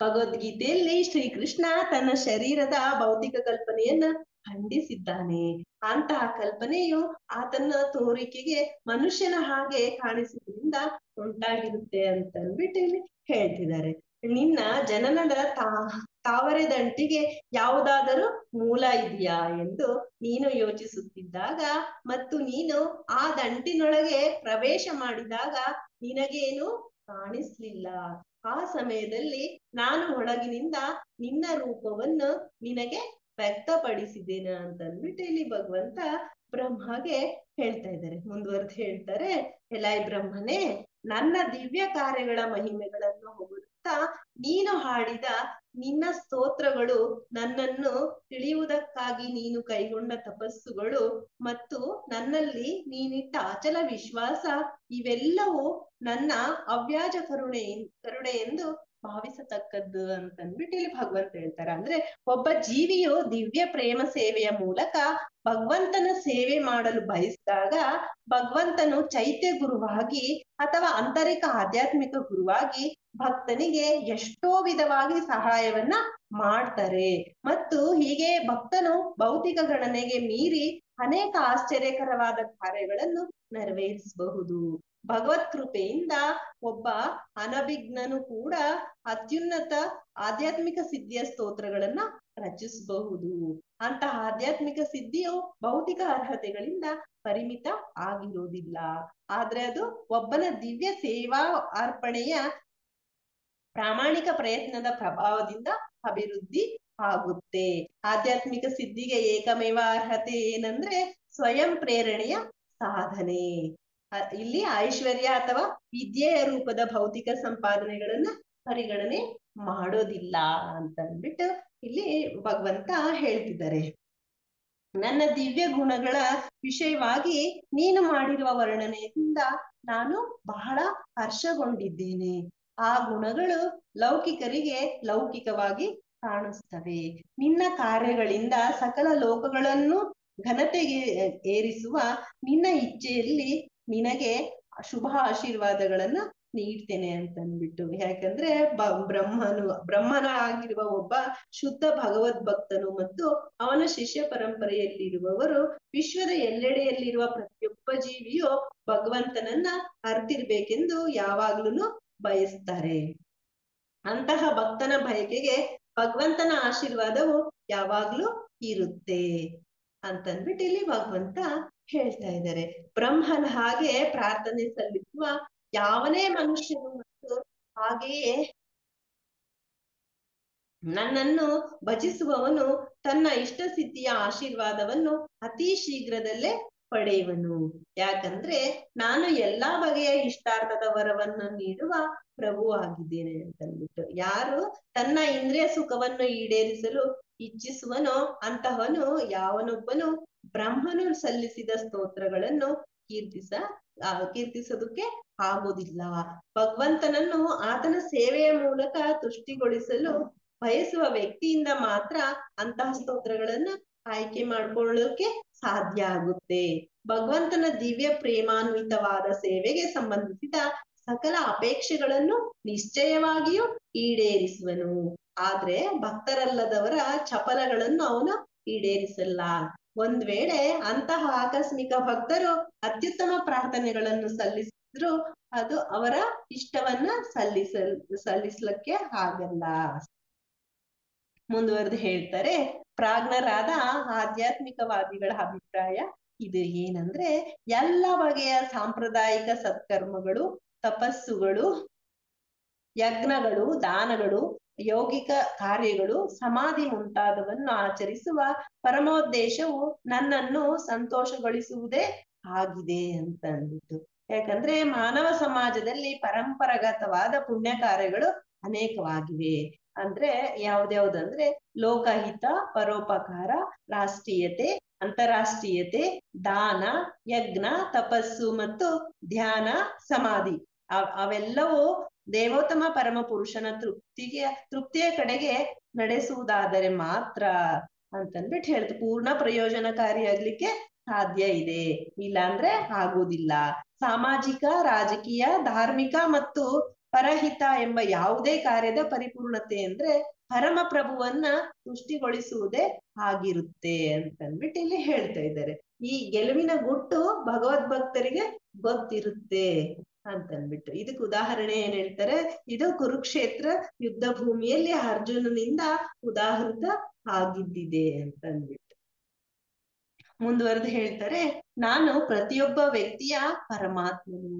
ಭಗವದ್ಗೀತೆಯಲ್ಲಿ ಶ್ರೀಕೃಷ್ಣ ತನ್ನ ಶರೀರದ ಭೌತಿಕ ಕಲ್ಪನೆಯನ್ನ ಖಂಡಿಸಿದ್ದಾನೆ. ಅಂತಹ ಕಲ್ಪನೆಯು ಆತನ ತೋರಿಕೆಗೆ ಮನುಷ್ಯನ ಹಾಗೆ ಕಾಣಿಸುವುದರಿಂದ ಉಂಟಾಗಿರುತ್ತೆ ಅಂತ ಅಂದ್ಬಿಟ್ಟು ಇಲ್ಲಿ ಹೇಳ್ತಿದ್ದಾರೆ. ನಿನ್ನ ಜನನದ ತಾವರೆದಂಟಿಗೆ ಯಾವುದಾದರೂ ಮೂಲ ಇದೆಯಾ ಎಂದು ನೀನು ಯೋಚಿಸುತ್ತಿದ್ದಾಗ ಮತ್ತು ನೀನು ಆ ದಂಟಿನೊಳಗೆ ಪ್ರವೇಶ ಮಾಡಿದಾಗ ನಿನಗೇನು ಕಾಣಿಸ್ಲಿಲ್ಲ. ಆ ಸಮಯದಲ್ಲಿ ನಾನು ಒಳಗಿನಿಂದ ನಿನ್ನ ರೂಪವನ್ನು ನಿನಗೆ ವ್ಯಕ್ತಪಡಿಸಿದ್ದೇನೆ ಅಂತ ಅಂದ್ಬಿಟ್ಟು ಇಲ್ಲಿ ಭಗವಂತ ಬ್ರಹ್ಮಗೆ ಹೇಳ್ತಾ ಇದ್ದಾರೆ. ಮುಂದುವರೆದು ಹೇಳ್ತಾರೆ, ಎಲಾಯ್ ಬ್ರಹ್ಮನೇ, ನನ್ನ ದಿವ್ಯ ಕಾರ್ಯಗಳ ಮಹಿಮೆಗಳನ್ನು ಹೊಗಳುತ್ತಾ ನೀನು ಹಾಡಿದ ನಿನ್ನ ಸ್ತೋತ್ರಗಳು, ನನ್ನನ್ನು ತಿಳಿಯುವುದಕ್ಕಾಗಿ ನೀನು ಕೈಗೊಂಡ ತಪಸ್ಸುಗಳು ಮತ್ತು ನನ್ನಲ್ಲಿ ನೀನಿಟ್ಟ ಅಚಲ ವಿಶ್ವಾಸ, ಇವೆಲ್ಲವೂ ನನ್ನ ಅವ್ಯಾಜ ಕರುಣೆ ಎಂದು ಭಾವಿಸತಕ್ಕದ್ದು ಅಂತ ಅಂದ್ಬಿಟ್ಟು ಇಲ್ಲಿ ಭಗವಂತ ಹೇಳ್ತಾರೆ. ಅಂದ್ರೆ ಒಬ್ಬ ಜೀವಿಯು ದಿವ್ಯ ಪ್ರೇಮ ಸೇವೆಯ ಮೂಲಕ ಭಗವಂತನ ಸೇವೆ ಮಾಡಲು ಬಯಸಿದಾಗ ಭಗವಂತನು ಚೈತ್ಯ ಗುರುವಾಗಿ ಅಥವಾ ಆಂತರಿಕ ಆಧ್ಯಾತ್ಮಿಕ ಗುರುವಾಗಿ ಭಕ್ತನಿಗೆ ಎಷ್ಟೋ ವಿಧವಾಗಿ ಸಹಾಯವನ್ನ ಮಾಡ್ತಾರೆ. ಮತ್ತು ಹೀಗೆ ಭಕ್ತನು ಭೌತಿಕ ಗಣನೆಗೆ ಮೀರಿ ಅನೇಕ ಆಶ್ಚರ್ಯಕರವಾದ ಕಾರ್ಯಗಳನ್ನು ನೆರವೇರಿಸಬಹುದು. ಭಗವತ್ ಕೃಪೆಯಿಂದ ಒಬ್ಬ ಅನಭಿಜ್ಞನು ಕೂಡ ಅತ್ಯುನ್ನತ ಆಧ್ಯಾತ್ಮಿಕ ಸಿದ್ಧಿಯ ಸ್ತೋತ್ರಗಳನ್ನ ರಚಿಸಬಹುದು. ಅಂತಹ ಆಧ್ಯಾತ್ಮಿಕ ಸಿದ್ಧಿಯು ಭೌತಿಕ ಅರ್ಹತೆಗಳಿಂದ ಪರಿಮಿತ ಆಗಿರುವುದಿಲ್ಲ. ಆದ್ರೆ ಅದು ಒಬ್ಬನ ದಿವ್ಯ ಸೇವಾ ಅರ್ಪಣೆಯ ಪ್ರಾಮಾಣಿಕ ಪ್ರಯತ್ನದ ಪ್ರಭಾವದಿಂದ ಅಭಿವೃದ್ಧಿ ಆಗುತ್ತೆ. ಆಧ್ಯಾತ್ಮಿಕ ಸಿದ್ಧಿಗೆ ಏಕಮೇವ ಅರ್ಹತೆ ಏನಂದ್ರೆ ಸ್ವಯಂ ಪ್ರೇರಣೆಯ ಸಾಧನೆ. ಇಲ್ಲಿ ಐಶ್ವರ್ಯ ಅಥವಾ ವಿದ್ಯೆಯ ರೂಪದ ಭೌತಿಕ ಸಂಪಾದನೆಗಳನ್ನ ಪರಿಗಣನೆ ಮಾಡೋದಿಲ್ಲ ಅಂತ ಅಂದ್ಬಿಟ್ಟು ಇಲ್ಲಿ ಭಗವಂತ ಹೇಳ್ತಿದ್ದಾರೆ. ನನ್ನ ದಿವ್ಯ ಗುಣಗಳ ವಿಷಯವಾಗಿ ನೀನು ಮಾಡಿರುವ ವರ್ಣನೆಯಿಂದ ನಾನು ಬಹಳ ಹರ್ಷಗೊಂಡಿದ್ದೇನೆ. ಆ ಗುಣಗಳು ಲೌಕಿಕರಿಗೆ ಲೌಕಿಕವಾಗಿ ಕಾಣಿಸ್ತವೆ. ನಿನ್ನ ಕಾರ್ಯಗಳಿಂದ ಸಕಲ ಲೋಕಗಳನ್ನು ಘನತೆಗೆ ಏರಿಸುವ ನಿನ್ನ ಇಚ್ಛೆಯಲ್ಲಿ ನಿನಗೆ ಶುಭ ಆಶೀರ್ವಾದಗಳನ್ನ ನೀಡ್ತೇನೆ ಅಂತ ಅಂದ್ಬಿಟ್ಟು. ಯಾಕಂದ್ರೆ ಬ್ರಹ್ಮನ ಆಗಿರುವ ಒಬ್ಬ ಶುದ್ಧ ಭಗವದ್ ಭಕ್ತನು ಮತ್ತು ಅವನ ಶಿಷ್ಯ ಪರಂಪರೆಯಲ್ಲಿರುವವರು ವಿಶ್ವದ ಎಲ್ಲೆಡೆಯಲ್ಲಿರುವ ಪ್ರತಿಯೊಬ್ಬ ಜೀವಿಯು ಭಗವಂತನನ್ನ ಅರ್ತಿರ್ಬೇಕೆಂದು ಯಾವಾಗ್ಲೂ ಬಯಸ್ತಾರೆ. ಅಂತಹ ಭಕ್ತನ ಬಯಕೆಗೆ ಭಗವಂತನ ಆಶೀರ್ವಾದವು ಯಾವಾಗ್ಲೂ ಇರುತ್ತೆ ಅಂತಂದ್ಬಿಟ್ಟು ಇಲ್ಲಿ ಭಗವಂತ ಹೇಳ್ತಾ ಇದ್ದಾರೆ. ಬ್ರಹ್ಮನ ಹಾಗೆ ಪ್ರಾರ್ಥನೆ ಸಲ್ಲಿಸುವ ಯಾವನೇ ಮನುಷ್ಯನು ಮತ್ತು ಹಾಗೆಯೇ ನನ್ನನ್ನು ಭಜಿಸುವವನು ತನ್ನ ಇಷ್ಟ ಸಿದ್ಧಿಯ ಆಶೀರ್ವಾದವನ್ನು ಅತಿ ಶೀಘ್ರದಲ್ಲೇ ಪಡೆಯುವನು. ಯಾಕಂದ್ರೆ ನಾನು ಎಲ್ಲಾ ಬಗೆಯ ಇಷ್ಟಾರ್ಥದ ವರವನ್ನು ನೀಡುವ ಪ್ರಭು ಆಗಿದ್ದೇನೆ ಅಂತಂದ್ಬಿಟ್ಟು. ಯಾರು ತನ್ನ ಇಂದ್ರಿಯ ಸುಖವನ್ನು ಈಡೇರಿಸಲು ಇಚ್ಛಿಸುವನೋ ಅಂತಹವನು ಯಾವನೊಬ್ಬನು ಬ್ರಹ್ಮನು ಸಲ್ಲಿಸಿದ ಸ್ತೋತ್ರಗಳನ್ನು ಕೀರ್ತಿಸೋದಕ್ಕೆ ಆಗೋದಿಲ್ಲ. ಭಗವಂತನನ್ನು ಆತನ ಸೇವೆಯ ಮೂಲಕ ತುಷ್ಟಿಗೊಳಿಸಲು ಬಯಸುವ ವ್ಯಕ್ತಿಯಿಂದ ಮಾತ್ರ ಅಂತಹ ಸ್ತೋತ್ರಗಳನ್ನ ಆಯ್ಕೆ ಮಾಡ್ಕೊಳ್ಳೋಕೆ ಸಾಧ್ಯ ಆಗುತ್ತೆ. ಭಗವಂತನ ದಿವ್ಯ ಪ್ರೇಮಾನ್ವಿತವಾದ ಸೇವೆಗೆ ಸಂಬಂಧಿಸಿದ ಸಕಲ ಅಪೇಕ್ಷೆಗಳನ್ನು ನಿಶ್ಚಯವಾಗಿಯೂ ಈಡೇರಿಸುವನು. ಆದ್ರೆ ಭಕ್ತರಲ್ಲದವರ ಚಪಲಗಳನ್ನು ಅವನು ಈಡೇರಿಸಲ್ಲ. ಒಂದ್ ವೇಳೆ ಅಂತಹ ಆಕಸ್ಮಿಕ ಭಕ್ತರು ಅತ್ಯುತ್ತಮ ಪ್ರಾರ್ಥನೆಗಳನ್ನು ಸಲ್ಲಿಸಿದ್ರು ಅದು ಅವರ ಇಷ್ಟವನ್ನ ಸಲ್ಲಿಸ್ಲಿಕ್ಕೆ ಆಗಲ್ಲ. ಮುಂದುವರೆದು ಹೇಳ್ತಾರೆ, ಪ್ರಾಜ್ಞರಾದ ಆಧ್ಯಾತ್ಮಿಕವಾದಿಗಳ ಅಭಿಪ್ರಾಯ ಇದು ಏನಂದ್ರೆ, ಎಲ್ಲ ಬಗೆಯ ಸಾಂಪ್ರದಾಯಿಕ ಸತ್ಕರ್ಮಗಳು, ತಪಸ್ಸುಗಳು, ಯಜ್ಞಗಳು, ದಾನಗಳು, ಯೌಗಿಕ ಕಾರ್ಯಗಳು, ಸಮಾಧಿ ಮುಂತಾದವನ್ನು ಆಚರಿಸುವ ಪರಮೋದ್ದೇಶವು ನನ್ನನ್ನು ಸಂತೋಷಗೊಳಿಸುವುದೇ ಆಗಿದೆ ಅಂತ ಅಂದ್ಬಿಟ್ಟು. ಯಾಕಂದ್ರೆ ಮಾನವ ಸಮಾಜದಲ್ಲಿ ಪರಂಪರಾಗತವಾದ ಪುಣ್ಯ ಕಾರ್ಯಗಳು ಅನೇಕವಾಗಿವೆ. ಅಂದ್ರೆ ಯಾವ್ದ್ಯಾವ್ದಂದ್ರೆ ಲೋಕಹಿತ, ಪರೋಪಕಾರ, ರಾಷ್ಟ್ರೀಯತೆ, ಅಂತಾರಾಷ್ಟ್ರೀಯತೆ, ದಾನ, ಯಜ್ಞ, ತಪಸ್ಸು ಮತ್ತು ಧ್ಯಾನ, ಸಮಾಧಿ. ಅವೆಲ್ಲವೂ ದೇವೋತ್ತಮ ಪರಮ ಪುರುಷನ ತೃಪ್ತಿಯ ಕಡೆಗೆ ನಡೆಸುವುದಾದರೆ ಮಾತ್ರ ಅಂತಂದ್ಬಿಟ್ಟು ಹೇಳ್ತು. ಪೂರ್ಣ ಪ್ರಯೋಜನಕಾರಿಯಾಗ್ಲಿಕ್ಕೆ ಸಾಧ್ಯ ಇದೆ, ಇಲ್ಲಾಂದ್ರೆ ಆಗುವುದಿಲ್ಲ. ಸಾಮಾಜಿಕ, ರಾಜಕೀಯ, ಧಾರ್ಮಿಕ ಮತ್ತು ಪರಹಿತ ಎಂಬ ಯಾವುದೇ ಕಾರ್ಯದ ಪರಿಪೂರ್ಣತೆ ಅಂದ್ರೆ ಪರಮ ಪ್ರಭುವನ್ನ ತುಷ್ಟಿಗೊಳಿಸುವುದೇ ಆಗಿರುತ್ತೆ ಅಂತಂದ್ಬಿಟ್ಟು ಇಲ್ಲಿ ಹೇಳ್ತಾ ಇದ್ದಾರೆ. ಈ ಗೆಲುವಿನ ಗುಟ್ಟು ಭಗವದ್ ಭಕ್ತರಿಗೆ ಗೊತ್ತಿರುತ್ತೆ ಅಂತಂದ್ಬಿಟ್ಟು. ಇದಕ್ಕೆ ಉದಾಹರಣೆ ಏನ್ ಹೇಳ್ತಾರೆ, ಇದು ಕುರುಕ್ಷೇತ್ರ ಯುದ್ಧ ಭೂಮಿಯಲ್ಲಿ ಅರ್ಜುನನಿಂದ ಉದಾಹೃತ ಆಗಿದ್ದಿದೆ ಅಂತಂದ್ಬಿಟ್ಟು ಮುಂದುವರೆದು ಹೇಳ್ತಾರೆ, ನಾನು ಪ್ರತಿಯೊಬ್ಬ ವ್ಯಕ್ತಿಯ ಪರಮಾತ್ಮನು,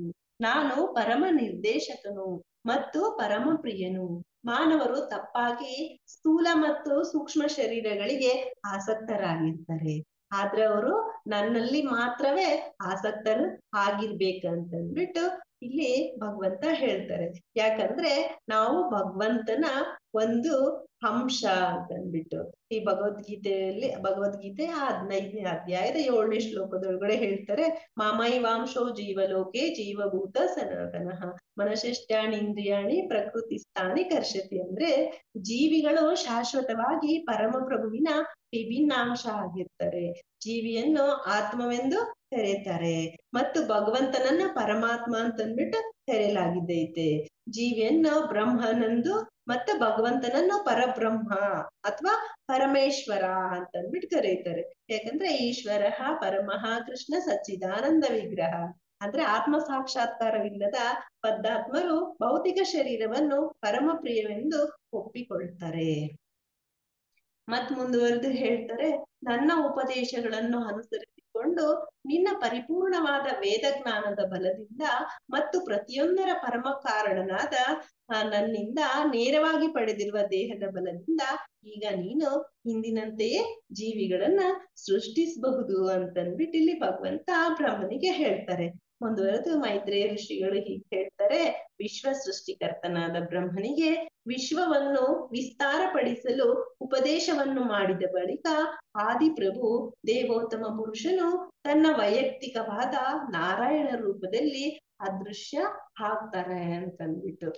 ನಾನು ಪರಮ ನಿರ್ದೇಶಕನು ಮತ್ತು ಪರಮ ಪ್ರಿಯನು. ಮಾನವರು ತಪ್ಪಾಗಿ ಸ್ಥೂಲ ಮತ್ತು ಸೂಕ್ಷ್ಮ ಶರೀರಗಳಿಗೆ ಆಸಕ್ತರಾಗಿರ್ತಾರೆ, ಆದ್ರೆ ಅವರು ನನ್ನಲ್ಲಿ ಮಾತ್ರವೇ ಆಸಕ್ತರು ಆಗಿರ್ಬೇಕಂತಂದ್ಬಿಟ್ಟು ಇಲ್ಲಿ ಭಗವಂತ ಹೇಳ್ತಾರೆ. ಯಾಕಂದ್ರೆ ನಾವು ಭಗವಂತನ ಒಂದು ಅಂಶ ಅಂತಂದ್ಬಿಟ್ಟು ಈ ಭಗವದ್ಗೀತೆಯ 15ನೇ ಅಧ್ಯಾಯದ 7ನೇ ಶ್ಲೋಕದೊಳಗಡೆ ಹೇಳ್ತಾರೆ, ಮಾಮೈವಾಂಶೋ ಜೀವಲೋಕೆ ಜೀವಭೂತ ಸನಾತನಃ ಮನಶಿಷ್ಟಾನಿಂದ್ರಿಯಾಣಿ ಪ್ರಕೃತಿಸ್ಥಾನಿ ಕರ್ಷತಿ. ಅಂದ್ರೆ ಜೀವಿಗಳು ಶಾಶ್ವತವಾಗಿ ಪರಮ ಪ್ರಭುವಿನ ವಿಭಿನ್ನಾಂಶ ಆಗಿರ್ತಾರೆ, ಜೀವಿಯನ್ನು ಆತ್ಮವೆಂದು ಕರೆಯುತ್ತಾರೆ ಮತ್ತು ಭಗವಂತನನ್ನ ಪರಮಾತ್ಮ ಅಂತಂದ್ಬಿಟ್ಟು ಕರೆಯಲಾಗಿದ್ದೈತೆ. ಜೀವಿಯನ್ನು ಬ್ರಹ್ಮನಂದು ಮತ್ತೆ ಭಗವಂತನನ್ನು ಪರಬ್ರಹ್ಮ ಅಥವಾ ಪರಮೇಶ್ವರ ಅಂತಂದ್ಬಿಟ್ಟು ಕರೀತಾರೆ. ಯಾಕಂದ್ರೆ ಈಶ್ವರ ಪರಮಃ ಕೃಷ್ಣ ಸಚ್ಚಿದಾನಂದ ವಿಗ್ರಹ. ಅಂದ್ರೆ ಆತ್ಮ ಸಾಕ್ಷಾತ್ಕಾರವಿಲ್ಲದ ಬದ್ಧಾತ್ಮರು ಭೌತಿಕ ಶರೀರವನ್ನು ಪರಮ ಪ್ರಿಯವೆಂದು ಒಪ್ಪಿಕೊಳ್ತಾರೆ. ಮತ್ ಮುಂದುವರೆದು ಹೇಳ್ತಾರೆ, ನನ್ನ ಉಪದೇಶಗಳನ್ನು ಅನುಸರಿಸಿಕೊಂಡು ನಿನ್ನ ಪರಿಪೂರ್ಣವಾದ ವೇದ ಜ್ಞಾನದ ಬಲದಿಂದ ಮತ್ತು ಪ್ರತಿಯೊಂದರ ಪರಮ ಕಾರಣನಾದ ನನ್ನಿಂದ ನೇರವಾಗಿ ಪಡೆದಿರುವ ದೇಹದ ಬಲದಿಂದ ಈಗ ನೀನು ಹಿಂದಿನಂತೆಯೇ ಜೀವಿಗಳನ್ನ ಸೃಷ್ಟಿಸಬಹುದು ಅಂತಂದ್ಬಿಟ್ಟು ಇಲ್ಲಿ ಭಗವಂತ ಬ್ರಹ್ಮನಿಗೆ ಹೇಳ್ತಾರೆ. ಮುಂದುವರೆದು ಮೈತ್ರೇಯ ಋಷಿಗಳು ಹೀಗೆ ಹೇಳ್ತಾರೆ, ವಿಶ್ವ ಸೃಷ್ಟಿಕರ್ತನಾದ ಬ್ರಹ್ಮನಿಗೆ ವಿಶ್ವವನ್ನು ವಿಸ್ತಾರಪಡಿಸಲು ಉಪದೇಶವನ್ನು ಮಾಡಿದ ಬಳಿಕ ಆದಿಪ್ರಭು ದೇವೋತ್ತಮ ಪುರುಷನು ತನ್ನ ವೈಯಕ್ತಿಕವಾದ ನಾರಾಯಣ ರೂಪದಲ್ಲಿ ಅದೃಶ್ಯ ಆಗ್ತಾರೆ ಅಂತಂದ್ಬಿಟ್ಟು.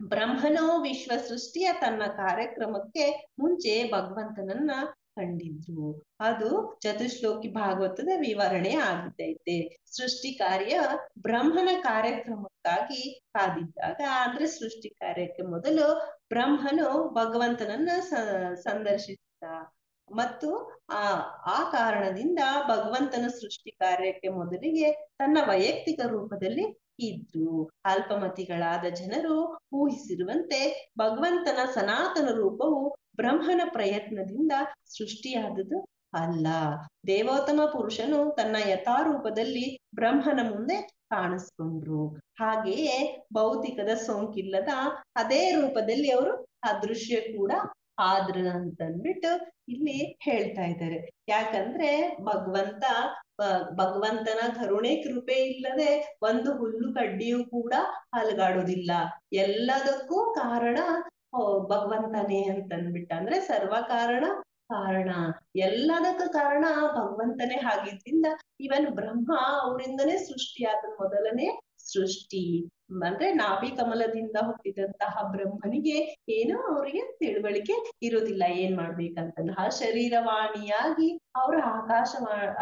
ಬ್ರಹ್ಮನು ವಿಶ್ವ ಸೃಷ್ಟಿಯ ತನ್ನ ಕಾರ್ಯಕ್ರಮಕ್ಕೆ ಮುಂಚೆ ಭಗವಂತನನ್ನ ಕಂಡಿದ್ರು. ಅದು ಚತುಶ್ಲೋಕಿ ಭಾಗವತದ ವಿವರಣೆ ಆಗಿದ್ದೈತೆ. ಸೃಷ್ಟಿ ಕಾರ್ಯ ಬ್ರಹ್ಮನ ಕಾರ್ಯಕ್ರಮಕ್ಕಾಗಿ ಕಾದಿದ್ದಾಗ, ಅಂದ್ರೆ ಸೃಷ್ಟಿ ಕಾರ್ಯಕ್ಕೆ ಮೊದಲು ಬ್ರಹ್ಮನು ಭಗವಂತನನ್ನ ಸಂದರ್ಶಿಸಿದ ಮತ್ತು ಆ ಕಾರಣದಿಂದ ಭಗವಂತನ ಸೃಷ್ಟಿ ಕಾರ್ಯಕ್ಕೆ ಮೊದಲಿಗೆ ತನ್ನ ವೈಯಕ್ತಿಕ ರೂಪದಲ್ಲಿ ಇದ್ರು. ಅಲ್ಪಮತಿಗಳಾದ ಜನರು ಊಹಿಸಿರುವಂತೆ ಭಗವಂತನ ಸನಾತನ ರೂಪವು ಬ್ರಹ್ಮನ ಪ್ರಯತ್ನದಿಂದ ಸೃಷ್ಟಿಯಾದುದು ಅಲ್ಲ. ದೇವೋತ್ತಮ ಪುರುಷನು ತನ್ನ ಯಥಾರೂಪದಲ್ಲಿ ಬ್ರಹ್ಮನ ಮುಂದೆ ಕಾಣಿಸ್ಕೊಂಡ್ರು. ಹಾಗೆಯೇ ಭೌತಿಕದ ಸೋಂಕಿಲ್ಲದ ಅದೇ ರೂಪದಲ್ಲಿ ಅವರು ಅದೃಶ್ಯ ಕೂಡ ಆದ್ರ ಅಂತಂದ್ಬಿಟ್ಟು ಇಲ್ಲಿ ಹೇಳ್ತಾ ಇದ್ದಾರೆ. ಯಾಕಂದ್ರೆ ಭಗವಂತನ ಕರುಣೆ ಕೃಪೆ ಇಲ್ಲದೆ ಒಂದು ಹುಲ್ಲು ಕಡ್ಡಿಯೂ ಕೂಡ ಅಲುಗಾಡೋದಿಲ್ಲ. ಎಲ್ಲದಕ್ಕೂ ಕಾರಣ ಭಗವಂತನೇ ಅಂತಂದ್ಬಿಟ್ಟ. ಅಂದ್ರೆ ಸರ್ವ ಕಾರಣ ಎಲ್ಲದಕ್ಕೂ ಕಾರಣ ಭಗವಂತನೇ ಆಗಿದ್ರಿಂದ ಇವನ್ ಬ್ರಹ್ಮ ಅವರಿಂದನೇ ಸೃಷ್ಟಿಯಾದ ಮೊದಲನೇ ಸೃಷ್ಟಿ. ಅಂದ್ರೆ ನಾಭಿ ಕಮಲದಿಂದ ಹುಟ್ಟಿದಂತಹ ಬ್ರಹ್ಮನಿಗೆ ಏನು ಅವರಿಗೆ ತಿಳುವಳಿಕೆ ಇರೋದಿಲ್ಲ ಏನ್ ಮಾಡ್ಬೇಕಂತ. ಆ ಶರೀರವಾಣಿಯಾಗಿ ಅವ್ರ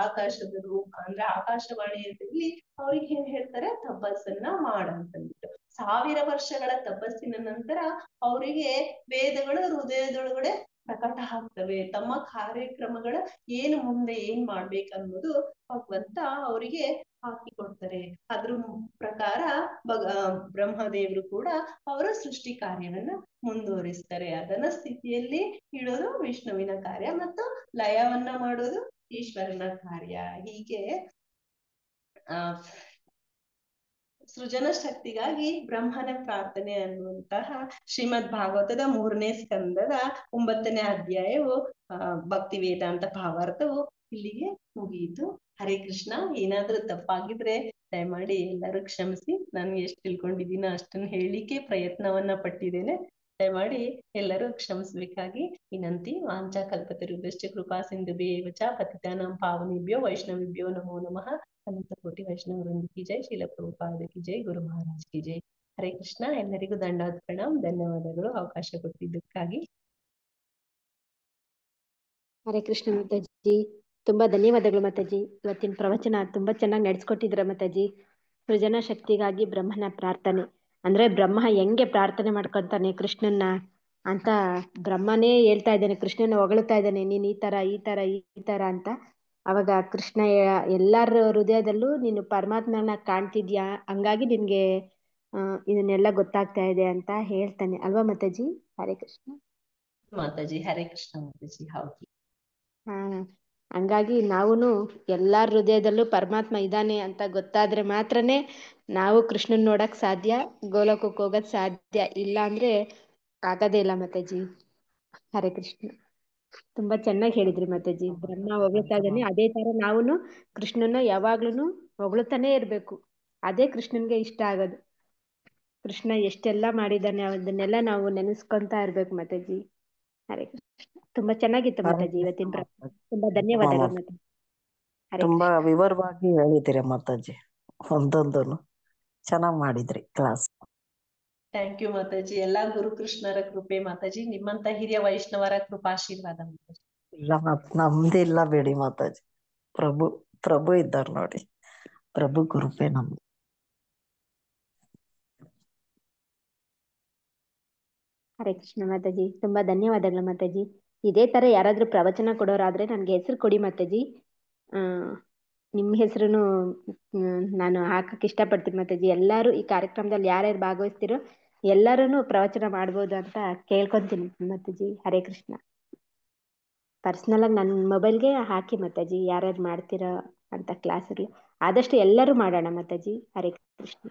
ಆಕಾಶದ ರೂಪ ಅಂದ್ರೆ ಆಕಾಶವಾಣಿಯಲ್ಲಿ ಅವ್ರಿಗೆ ಏನ್ ಹೇಳ್ತಾರೆ, ತಪಸ್ಸನ್ನ ಮಾಡಂತಂದ್ಬಿಟ್ಟು 1000 ವರ್ಷಗಳ ತಪಸ್ಸಿನ ನಂತರ ಅವರಿಗೆ ವೇದಗಳು ಹೃದಯದೊಳಗಡೆ ಪ್ರಕಟ ಆಗ್ತವೆ. ತಮ್ಮ ಕಾರ್ಯಕ್ರಮಗಳ ಏನು ಮುಂದೆ ಏನ್ ಮಾಡ್ಬೇಕನ್ನೋದು ಭಗವಂತ ಅವರಿಗೆ ಹಾಕಿಕೊಡ್ತಾರೆ. ಅದ್ರ ಪ್ರಕಾರ ಬ್ರಹ್ಮದೇವರು ಕೂಡ ಅವರ ಸೃಷ್ಟಿ ಕಾರ್ಯವನ್ನ ಮುಂದುವರಿಸ್ತಾರೆ. ಅದನ್ನ ಸ್ಥಿತಿಯಲ್ಲಿ ಇಡೋದು ವಿಷ್ಣುವಿನ ಕಾರ್ಯ ಮತ್ತು ಲಯವನ್ನ ಮಾಡೋದು ಈಶ್ವರನ ಕಾರ್ಯ. ಹೀಗೆ ಸೃಜನ ಶಕ್ತಿಗಾಗಿ ಬ್ರಹ್ಮನ ಪ್ರಾರ್ಥನೆ ಅನ್ನುವಂತಹ ಶ್ರೀಮದ್ ಭಾಗವತದ 3ನೇ ಸ್ಕಂದದ 9ನೇ ಅಧ್ಯಾಯವು ಭಕ್ತಿ ವೇದಾಂತ ಭಾವಾರ್ಥವು ಇಲ್ಲಿಗೆ ಮುಗಿಯಿತು. ಹರೇ ಕೃಷ್ಣ. ಏನಾದ್ರೂ ತಪ್ಪಾಗಿದ್ರೆ ದಯಮಾಡಿ ಎಲ್ಲರೂ ಕ್ಷಮಿಸಿ. ನಾನು ಎಷ್ಟು ತಿಳ್ಕೊಂಡಿದ್ದೀನೋ ಅಷ್ಟನ್ನು ಹೇಳಿಕೆ ಪ್ರಯತ್ನವನ್ನ ಪಟ್ಟಿದ್ದೇನೆ. ದಯಮಾಡಿ ಎಲ್ಲರೂ ಕ್ಷಮಿಸಬೇಕಾಗಿ ವಿನಂತಿ. ವಾಂಚಾ ಕಲ್ಪತರುಭ್ಯಶ್ಚ ಕೃಪಾ ಸಿಂಧುಭ್ಯೇವ ಚ ಪತಿತಾನಾಂ ಪಾವನೇಭ್ಯೋ ವೈಷ್ಣವೇಭ್ಯೋ ನಮೋ ನಮಃ. ಅನಂತ ಕೋಟಿ ವೈಷ್ಣವ ವೃಂದ ಕಿ ಜೈ. ಶ್ರೀಲ ಪ್ರಭುಪಾದ ಕಿ ಜೈ. ಗುರು ಮಹಾರಾಜ್ ಕಿ ಜೈ. ಹರೇ ಕೃಷ್ಣ. ಎಲ್ಲರಿಗೂ ದಂಡವತ್ ಪ್ರಣಾಮ್. ಧನ್ಯವಾದಗಳು ಅವಕಾಶ ಕೊಟ್ಟಿದ್ದಕ್ಕಾಗಿ. ಹರೇ ಕೃಷ್ಣ ಮಾತಾಜಿ, ತುಂಬಾ ಧನ್ಯವಾದಗಳು ಮಾತಾಜಿ. ಇವತ್ತಿನ ಪ್ರವಚನ ತುಂಬಾ ಚೆನ್ನಾಗಿ ನಡೆಸ್ಕೊಟ್ಟಿದ್ರ ಮಾತಾಜಿ. ಸೃಜನ ಶಕ್ತಿಗಾಗಿ ಬ್ರಹ್ಮನ ಪ್ರಾರ್ಥನೆ ಅಂದ್ರೆ ಬ್ರಹ್ಮ ಹೆಂಗೆ ಪ್ರಾರ್ಥನೆ ಮಾಡ್ಕೊಂತಾನೆ ಕೃಷ್ಣನ್ನ ಅಂತ ಬ್ರಹ್ಮನೇ ಹೇಳ್ತಾ ಇದ್ದಾನೆ, ಕೃಷ್ಣನ ಹೊಗಳ್ತಾ ಇದ್ದಾನೆ, ನೀನ್ ಈ ತರ ಈ ತರ ಈ ತರ ಅಂತ. ಅವಾಗ ಕೃಷ್ಣ ಎಲ್ಲರ ಹೃದಯದಲ್ಲೂ ನೀನು ಪರಮಾತ್ಮನ ಕಾಣ್ತಿದ್ಯಾ, ಹಂಗಾಗಿ ನಿನ್ಗೆ ಇದನ್ನೆಲ್ಲ ಗೊತ್ತಾಗ್ತಾ ಇದೆ ಅಂತ ಹೇಳ್ತಾನೆ ಅಲ್ವಾ ಮಾತಾಜಿ? ಹರೇ ಕೃಷ್ಣ ಮಾತಾಜಿ. ಹರೇ ಕೃಷ್ಣ ಮಾತಾಜಿ. ಹೌದು. ಹಂಗಾಗಿ ನಾವುನು ಎಲ್ಲಾರ ಹೃದಯದಲ್ಲೂ ಪರಮಾತ್ಮ ಇದ್ದಾನೆ ಅಂತ ಗೊತ್ತಾದ್ರೆ ಮಾತ್ರನೇ ನಾವು ಕೃಷ್ಣನ್ ನೋಡಕ್ ಸಾಧ್ಯ, ಗೋಲೋಕಕ್ಕೆ ಹೋಗಕ್ ಸಾಧ್ಯ. ಇಲ್ಲ ಅಂದ್ರೆ ಆಗದೇ ಇಲ್ಲ ಮಾತಾಜಿ. ಹರೇ ಕೃಷ್ಣ. ತುಂಬಾ ಚೆನ್ನಾಗಿ ಹೇಳಿದ್ರಿ ಮಾತಾಜಿ. ಬ್ರಹ್ಮ ಹೊಗಳ್ತಾ ಇದ್ದಾನೆ, ಅದೇ ತರ ನಾವುನು ಕೃಷ್ಣನ ಯಾವಾಗ್ಲೂ ಹೊಗಳ್ತಾನೆ ಇರ್ಬೇಕು. ಅದೇ ಕೃಷ್ಣನ್ಗೆ ಇಷ್ಟ ಆಗೋದು. ಕೃಷ್ಣ ಎಷ್ಟೆಲ್ಲಾ ಮಾಡಿದ್ದಾನೆ ಅದನ್ನೆಲ್ಲ ನಾವು ನೆನೆಸ್ಕೊಂತ ಇರ್ಬೇಕು ಮಾತಾಜಿ. ಹರೇ ಕೃಷ್ಣ. ತುಂಬಾ ಚೆನ್ನಾಗಿತ್ತು ಮಾತಾಜಿ ಇವತ್ತಿನ ಪ್ರಶ್ನೆ. ತುಂಬಾ ಧನ್ಯವಾದಗಳು ಮಾತಾಜಿ. ತುಂಬಾ ವಿವರವಾಗಿ ಹೇಳಿದಿರ ಮಾತಾಜಿ. ಒಂದೊಂದನ್ನು ಚೆನ್ನಾಗ್ ಮಾಡಿದ್ರಿ ಕ್ಲಾಸ್. Thank you Mataji. ಎಲ್ಲಾ ಗುರು ಕೃಷ್ಣರ ಕೃಪೆ ಮಾತಾಜಿ. ನಿಮ್ಮಂತ ಹಿರಿಯ ವೈಷ್ಣವರ ಕೃಪಾಶೀರ್ವಾದ ಮಾತಾಜಿ. ಇಲ್ಲ ನಮ್ದಿಲ್ಲ ಬೇಡಿ ಮಾತಾಜಿ. ಪ್ರಭು ಇದ್ದಾರ ನೋಡಿ, ಪ್ರಭು ಕೃಪೆ ನಮ್ದು. ಹರೇ ಕೃಷ್ಣ ಮಾತಾಜಿ. ತುಂಬಾ ಧನ್ಯವಾದಗಳು ಮಾತಾಜಿ. ಇದೇ ತರ ಯಾರಾದ್ರೂ ಪ್ರವಚನ ಕೊಡೋರಾದ್ರೆ ನನ್ಗೆ ಹೆಸರು ಕೊಡಿ ಮಾತಾಜಿ. ನಿಮ್ಮ ಹೆಸರುನು ನಾನು ಹಾಕಕ್ ಇಷ್ಟಪಡ್ತೀನಿ ಮಾತಾಜಿ. ಎಲ್ಲಾರು ಈ ಕಾರ್ಯಕ್ರಮದಲ್ಲಿ ಯಾರ್ಯಾರು ಭಾಗವಹಿಸ್ತಿರೋ ಎಲ್ಲರೂ ಪ್ರವಚನ ಮಾಡ್ಬೋದು ಅಂತ ಕೇಳ್ಕೊಂತೀನಿ ಮಾತಾಜಿ. ಹರೇ ಕೃಷ್ಣ. ಪರ್ಸ್ನಲ್ ಆಗಿ ನನ್ನ ಮೊಬೈಲ್ಗೆ ಹಾಕಿ ಮಾತಾಜಿ, ಯಾರ್ಯಾರು ಮಾಡ್ತೀರಾ ಅಂತ ಕ್ಲಾಸ್ಗಳು. ಆದಷ್ಟು ಎಲ್ಲರೂ ಮಾಡೋಣ ಮಾತಾಜಿ. ಹರೇ ಕೃಷ್ಣ.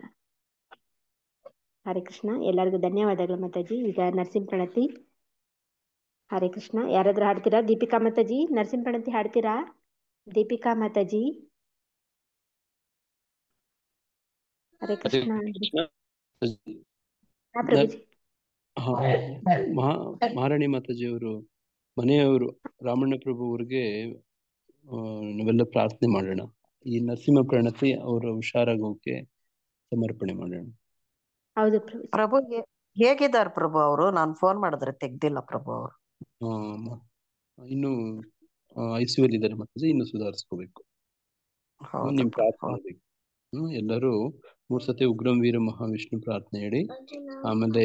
ಹರೇ ಕೃಷ್ಣ. ಎಲ್ಲರಿಗೂ ಧನ್ಯವಾದಗಳು ಮಾತಾಜಿ. ಈಗ ನರಸಿಂಹ ಪ್ರಣತಿ. ಹರೇ ಕೃಷ್ಣ. ಯಾರಾದ್ರೂ ಹಾಡ್ತೀರಾ? ದೀಪಿಕಾ ಮಾತಾಜಿ ನರಸಿಂಹ ಪ್ರಣತಿ ಹಾಡ್ತೀರಾ? ದೀಪಿಕಾ ಮಾತಾಜಿ. ಹರೇ ಕೃಷ್ಣ. ಮಹಾರಾಣಿ ಮಾತಾಜಿ ಅವರು ಮನೆಯವರು ರಾಮಣ್ಣ ಪ್ರಭು ಅವ್ರಿಗೆ ನಾವೆಲ್ಲ ಪ್ರಾರ್ಥನೆ ಮಾಡೋಣ. ಈ ನರಸಿಂಹ ಪ್ರಣತಿ ಅವರ ಹುಷಾರಾಗೋಕೆ ಸಮರ್ಪಣೆ ಮಾಡೋಣ. ಹೌದು ಪ್ರಭು. ಹೇಗಿದ್ದಾರೆ ಪ್ರಭು ಅವರು? ನಾನು ಫೋನ್ ಮಾಡಿದ್ರೆ ತೆಗ್ದಿಲ್ಲ ಪ್ರಭು ಅವರು. ಇನ್ನು ICU ಅಲ್ಲಿ ಇದ್ದಾರೆ ಮಾತಾಜಿ. ಇನ್ನು ಸುಧಾರಿಸ್ಕೋಬೇಕು. ನಿಮ್ ಪ್ರಾರ್ಥನೆ ಬೇಕು. ಎಲ್ಲರೂ 3 ಸತಿ ಉಗ್ರಂ ವೀರ ಮಹಾವಿಷ್ಣು ಪ್ರಾರ್ಥನೆ ಹೇಳಿ, ಆಮೇಲೆ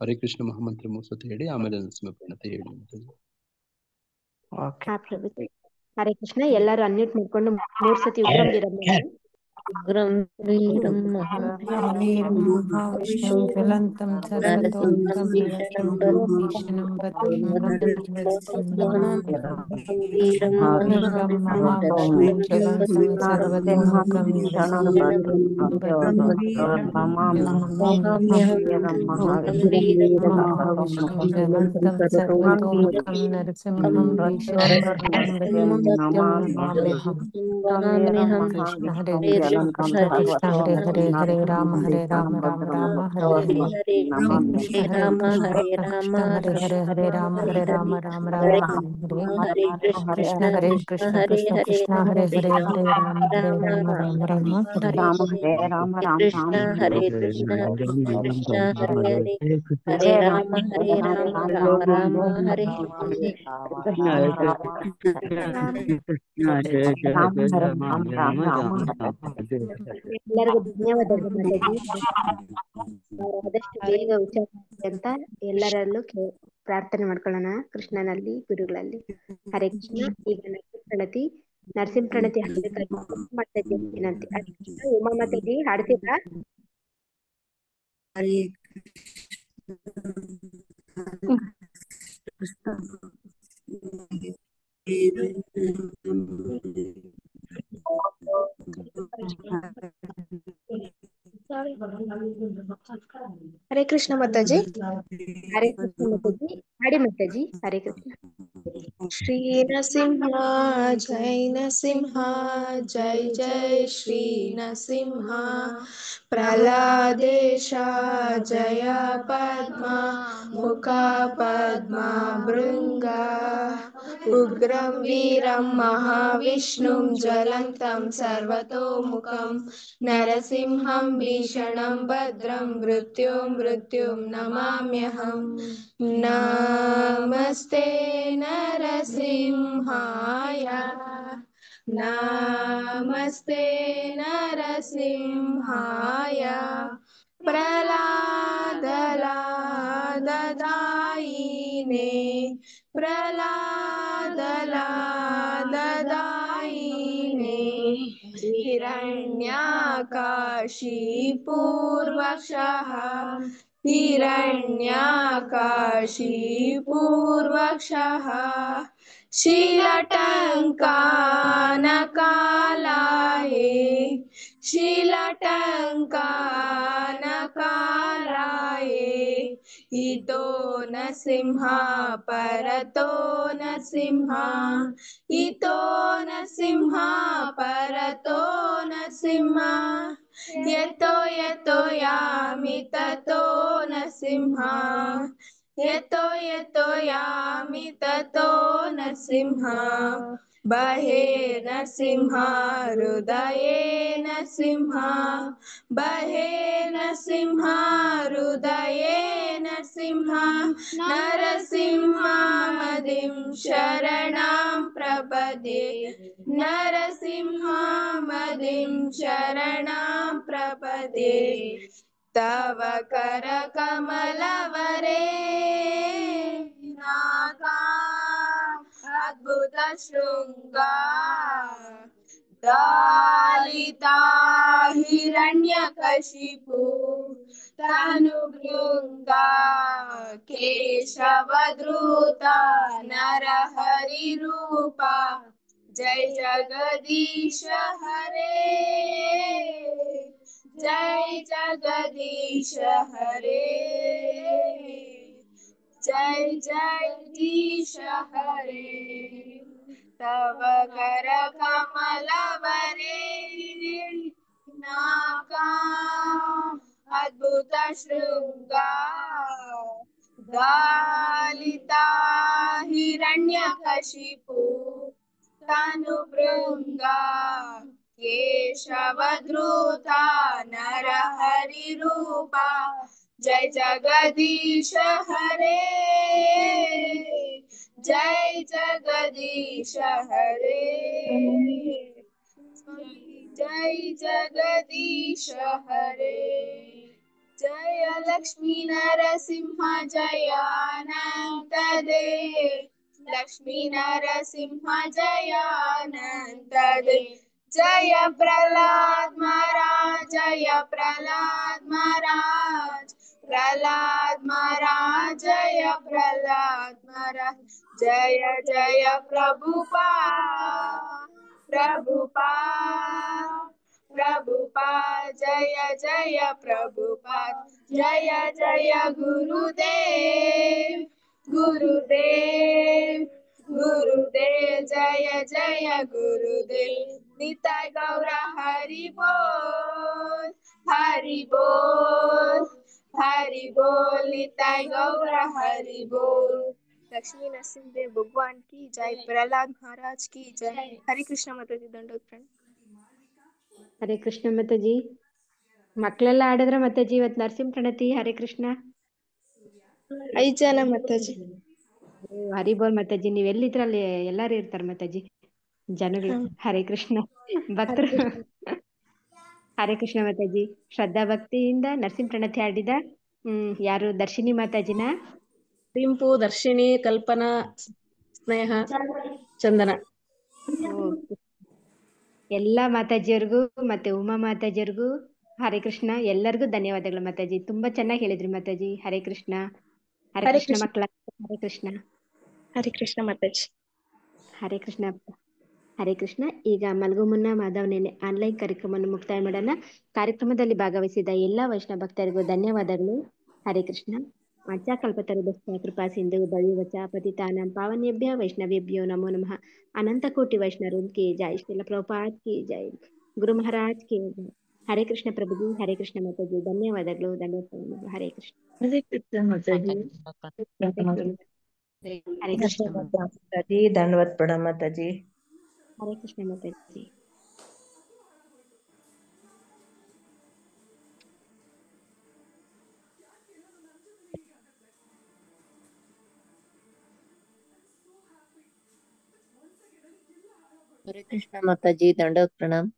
ಹರೇ ಕೃಷ್ಣ ಮಹಾಮಂತ್ರ 3 ಸತಿ ಹೇಳಿ, ಆಮೇಲೆ ನರಸಿಂಹ ಪ್ರಣತಿ ಹೇಳಿ ಮಾತಾಜಿ. ಹರೇ ಕೃಷ್ಣ. ಎಲ್ಲರೂ ಅನ್ಮ್ಯೂಟ್ ಮಾಡ್ಕೊಂಡು 3 ಸತಿ ಉಗ್ರಂ ವೀರಂ ಉಗ್ರಂ ವೀರಂ ಮಹಾವಿಷ್ಣುಂ ಜ್ವಲಂತಂ ಸರ್ವತೋಮುಖಂ ಭೀಷಣಂ ಉಗ್ರಂ ಮಹಾವಿಷ್ಣುಂ ಜ್ವಲಂತಂ ಸರ್ವತೋಮುಖಂ ಮಹಾವಿಷ್ಣುಂ ಜ್ವಲಂತಂ ಸರ್ವತೋಮುಖಂ ನರಸಿಂಹಂ ಭೀಷಣಂ ನಮಾಮ್ಯಹಂ. ಕೃಷ್ಣ ಹರೇ ಕೃಷ್ಣ ಕೃಷ್ಣ ಹರೇ ಹರೇ ಹರೇ ರಾಮ ಹರೇ ರಾಮ ರಾಮ ರಾಮ ಹರೇ ಹರೇ. ಕೃಷ್ಣ ಹರೇ ಕೃಷ್ಣ ಹರೇ ಹರೇ ಹರೇ ರಾಮ ಹರೇ ರಾಮ ರಾಮ ರಾಮ ಹರೇ ಹರೇ. ಕೃಷ್ಣ ಹರೇ ಕೃಷ್ಣ ಕೃಷ್ಣ ಕೃಷ್ಣ ಹರೇ ಹರೇ ಹರೇ ರಾಮ ಹರೇ ರಾಮ ರಾಮ ರಾಮ ಹರೇ. ಕೃಷ್ಣ ಹರೇ ಕೃಷ್ಣ ಕೃಷ್ಣ ಹರೇ ಹರೇ ಹರೇ ರಾಮ ರಾಮ ರಾಮ ಹರೇ ಹರೇ. ಎಲ್ಲರಿಗೂ ಧನ್ಯವಾದಗಳು ಮಾತಾಜಿ. ಆದಷ್ಟು ಬೇಗ ಹುಷಾರ ಅಂತ ಎಲ್ಲರಲ್ಲೂ ಪ್ರಾರ್ಥನೆ ಮಾಡ್ಕೊಳ್ಳೋಣ ಕೃಷ್ಣನಲ್ಲಿ, ಗುರುಗಳಲ್ಲಿ. ಹರೇ ಕೃಷ್ಣ. ಈಗ ಪ್ರಣತಿ ನರಸಿಂಹ ಪ್ರಣತಿ ಮಾತಾಜಿ ವಿನಂತಿ. ಉಮಾ ಮಾತಾಜಿ ಹಾಡ್ತೀರಾ? ಹರೇ ಹರೇ ಕೃಷ್ಣ ಮಾತಾಜಿ. ಹರೇ ಕೃಷ್ಣ ಮಾತಾಜಿ ಹಾಡಿ ಮಾತಾಜಿ. ಹರೇ ಕೃಷ್ಣ. श्री नरसिंह जय नरसिंह जय जय श्री नरसिंह प्रहलादेश जय पद्मा मुखा पद्मा भृंगा उग्रं वीरं महाविष्णुं ज्वलन्तं सर्वतोमुखं नरसिंहं भीषणं भद्रं मृत्युं नमाम्यहम् नमस्ते नरसिंहाय नमस्ते नरसिंहाय प्रहलादलाददायिने प्रहलादलाददायिने हिरण्याकाशीपूर्वक्षः हिरण्याकाशीपूर्वक्षः शीलटङ्कानकालाये शीलटङ्कानकालाये इतो नरसिंह परतो नरसिंह इतो नरसिंह परतो नरसिंह यतो यतो यामि ततो नरसिंह यतो यतो यामि ततो नरसिंह बहे नरसिंह हृदये नरसिंह बहे नरसिंह हृदये नरसिंह नरसिंहमदिं शरणं प्रपद्ये नरसिंहमदिं शरणं प्रपद्ये तव करकमलवरे नागा अद्भुत शृंगा दालिता हिरण्यकशिपु तनुभृंगा केशवधृता नरहरिरूपा जय जगदीश हरे जय जगदीश हरे जय जगदीश हरे तव कर कमलवरे नागा अद्भुत शृंगा दालिता हिरण्यकशिपु तनुभृंगा केशवधृता नरहरिरूपा जय जगदीश हरे जय जगदीश हरे जय जगदीश हरे जय लक्ष्मी नरसिंह जय अनंत देव लक्ष्मी नरसिंह जय अनंत देव जय प्रहलाद महाराज जय प्रहलाद महाराज प्रहलाद महाराज जय प्रहलाद महाराज जय जय प्रभुपाद प्रभुपाद प्रभुपाद जय जय प्रभुपाद जय जय गुरुदेव गुरुदेव गुरुदेव जय जय गुरुदेव निताय गौर हरि बोल हरि बोल हरि बोल निताय गौर हरि बोल लक्ष्मी नरसिंह देव भगवान की जय प्रहलाद महाराज की जय हरे कृष्ण माताजी ದಂಡೋತ್ ಪ್ರಣಾಮ ಹರೇ ಕೃಷ್ಣ ಮಾತಾಜಿ. ಮಕ್ಕಳೆಲ್ಲ ಆಡಿದ್ರ ಮಾತಾಜಿ ಇವತ್ತು ನರಸಿಂಹ ಪ್ರಣತಿ? ಹರೇ ಕೃಷ್ಣ. 5 ಜನ ಮಾತಾಜಿ. ಹರಿ ಬೋಲ್ ಮಾತಾಜಿ. ನೀವ್ ಎಲ್ಲಿದ್ರಲ್ಲಿ ಎಲ್ಲಾರು ಇರ್ತಾರ ಮಾತಾಜಿ ಜನಗಳು. ಹರೇ ಕೃಷ್ಣ ಭಕ್ತರು. ಹರೇ ಕೃಷ್ಣ ಮಾತಾಜಿ. ಶ್ರದ್ಧಾ ಭಕ್ತಿಯಿಂದ ನರಸಿಂಹ ಪ್ರಣತಿ ಹಾಡಿದ ಯಾರು? ದರ್ಶಿನಿ ಮಾತಾಜಿನ? ರಿಂಪು, ದರ್ಶಿನಿ, ಕಲ್ಪನಾ, ಸ್ನೇಹ, ಚಂದನ. ಎಲ್ಲಾ ಮಾತಾಜಿಯವ್ರಿಗೂ ಮತ್ತೆ ಉಮಾ ಮಾತಾಜಿಯವ್ರಿಗೂ ಹರೇ ಕೃಷ್ಣ. ಎಲ್ಲರಿಗೂ ಧನ್ಯವಾದಗಳು ಮಾತಾಜಿ. ತುಂಬಾ ಚೆನ್ನಾಗಿ ಹೇಳಿದ್ರಿ ಮಾತಾಜಿ. ಹರೇ ಕೃಷ್ಣ. ಹರೇ ಕೃಷ್ಣ ಮಕ್ಕಳ. ಹರೇ ಕೃಷ್ಣ. ಹರೇ ಕೃಷ್ಣ ಮಾತಾಜಿ. ಹರೇ ಕೃಷ್ಣ. ಹರೇ ಕೃಷ್ಣ. ಈಗ ಮಲಗು ಮುನ್ನ ಮಾಧವ್ ನೆನೆ ಆನ್ಲೈನ್ ಕಾರ್ಯಕ್ರಮವನ್ನು ಮುಕ್ತಾಯ ಮಾಡೋಣ. ಕಾರ್ಯಕ್ರಮದಲ್ಲಿ ಭಾಗವಹಿಸಿದ ಎಲ್ಲಾ ವೈಷ್ಣವ ಭಕ್ತರಿಗೂ ಧನ್ಯವಾದಗಳು. ಹರೇ ಕೃಷ್ಣ. ವಾಚಾಕಲ್ಪತರುಭ್ಯಶ್ಚ ಕೃಪಾ ಸಿಂಧು ಭವ್ಯವಚ पतितानां पावनेभ्यः वैष्णवेभ्यो नमो नमः। अनंत कोटि वैष्णवों की जय। श्रील प्रभुपाद की जय। गुरु महाराज की जय। हरे कृष्ण प्रभु जी, हरे कृष्ण माता जी, ಧನ್ಯವಾದಗಳು ಧನ್ಯವಾದಗಳು। ಹರೇ ಕೃಷ್ಣ ಹರೇ ಕೃಷ್ಣ ಮಾತಾಜಿ ಹರೇ ಕೃಷ್ಣ ಮಾತಾಜಿ ಧನ್ಯವಾದ ಪ್ರಣಾಮ ಮಾತಾಜಿ ಹರೇ ಕೃಷ್ಣ ಮಾತಾ ಜಿ। ಹರೇ ಕೃಷ್ಣ ಮಾತಾಜಿ ದಂಡವತ್ ಪ್ರಣಾಮ್।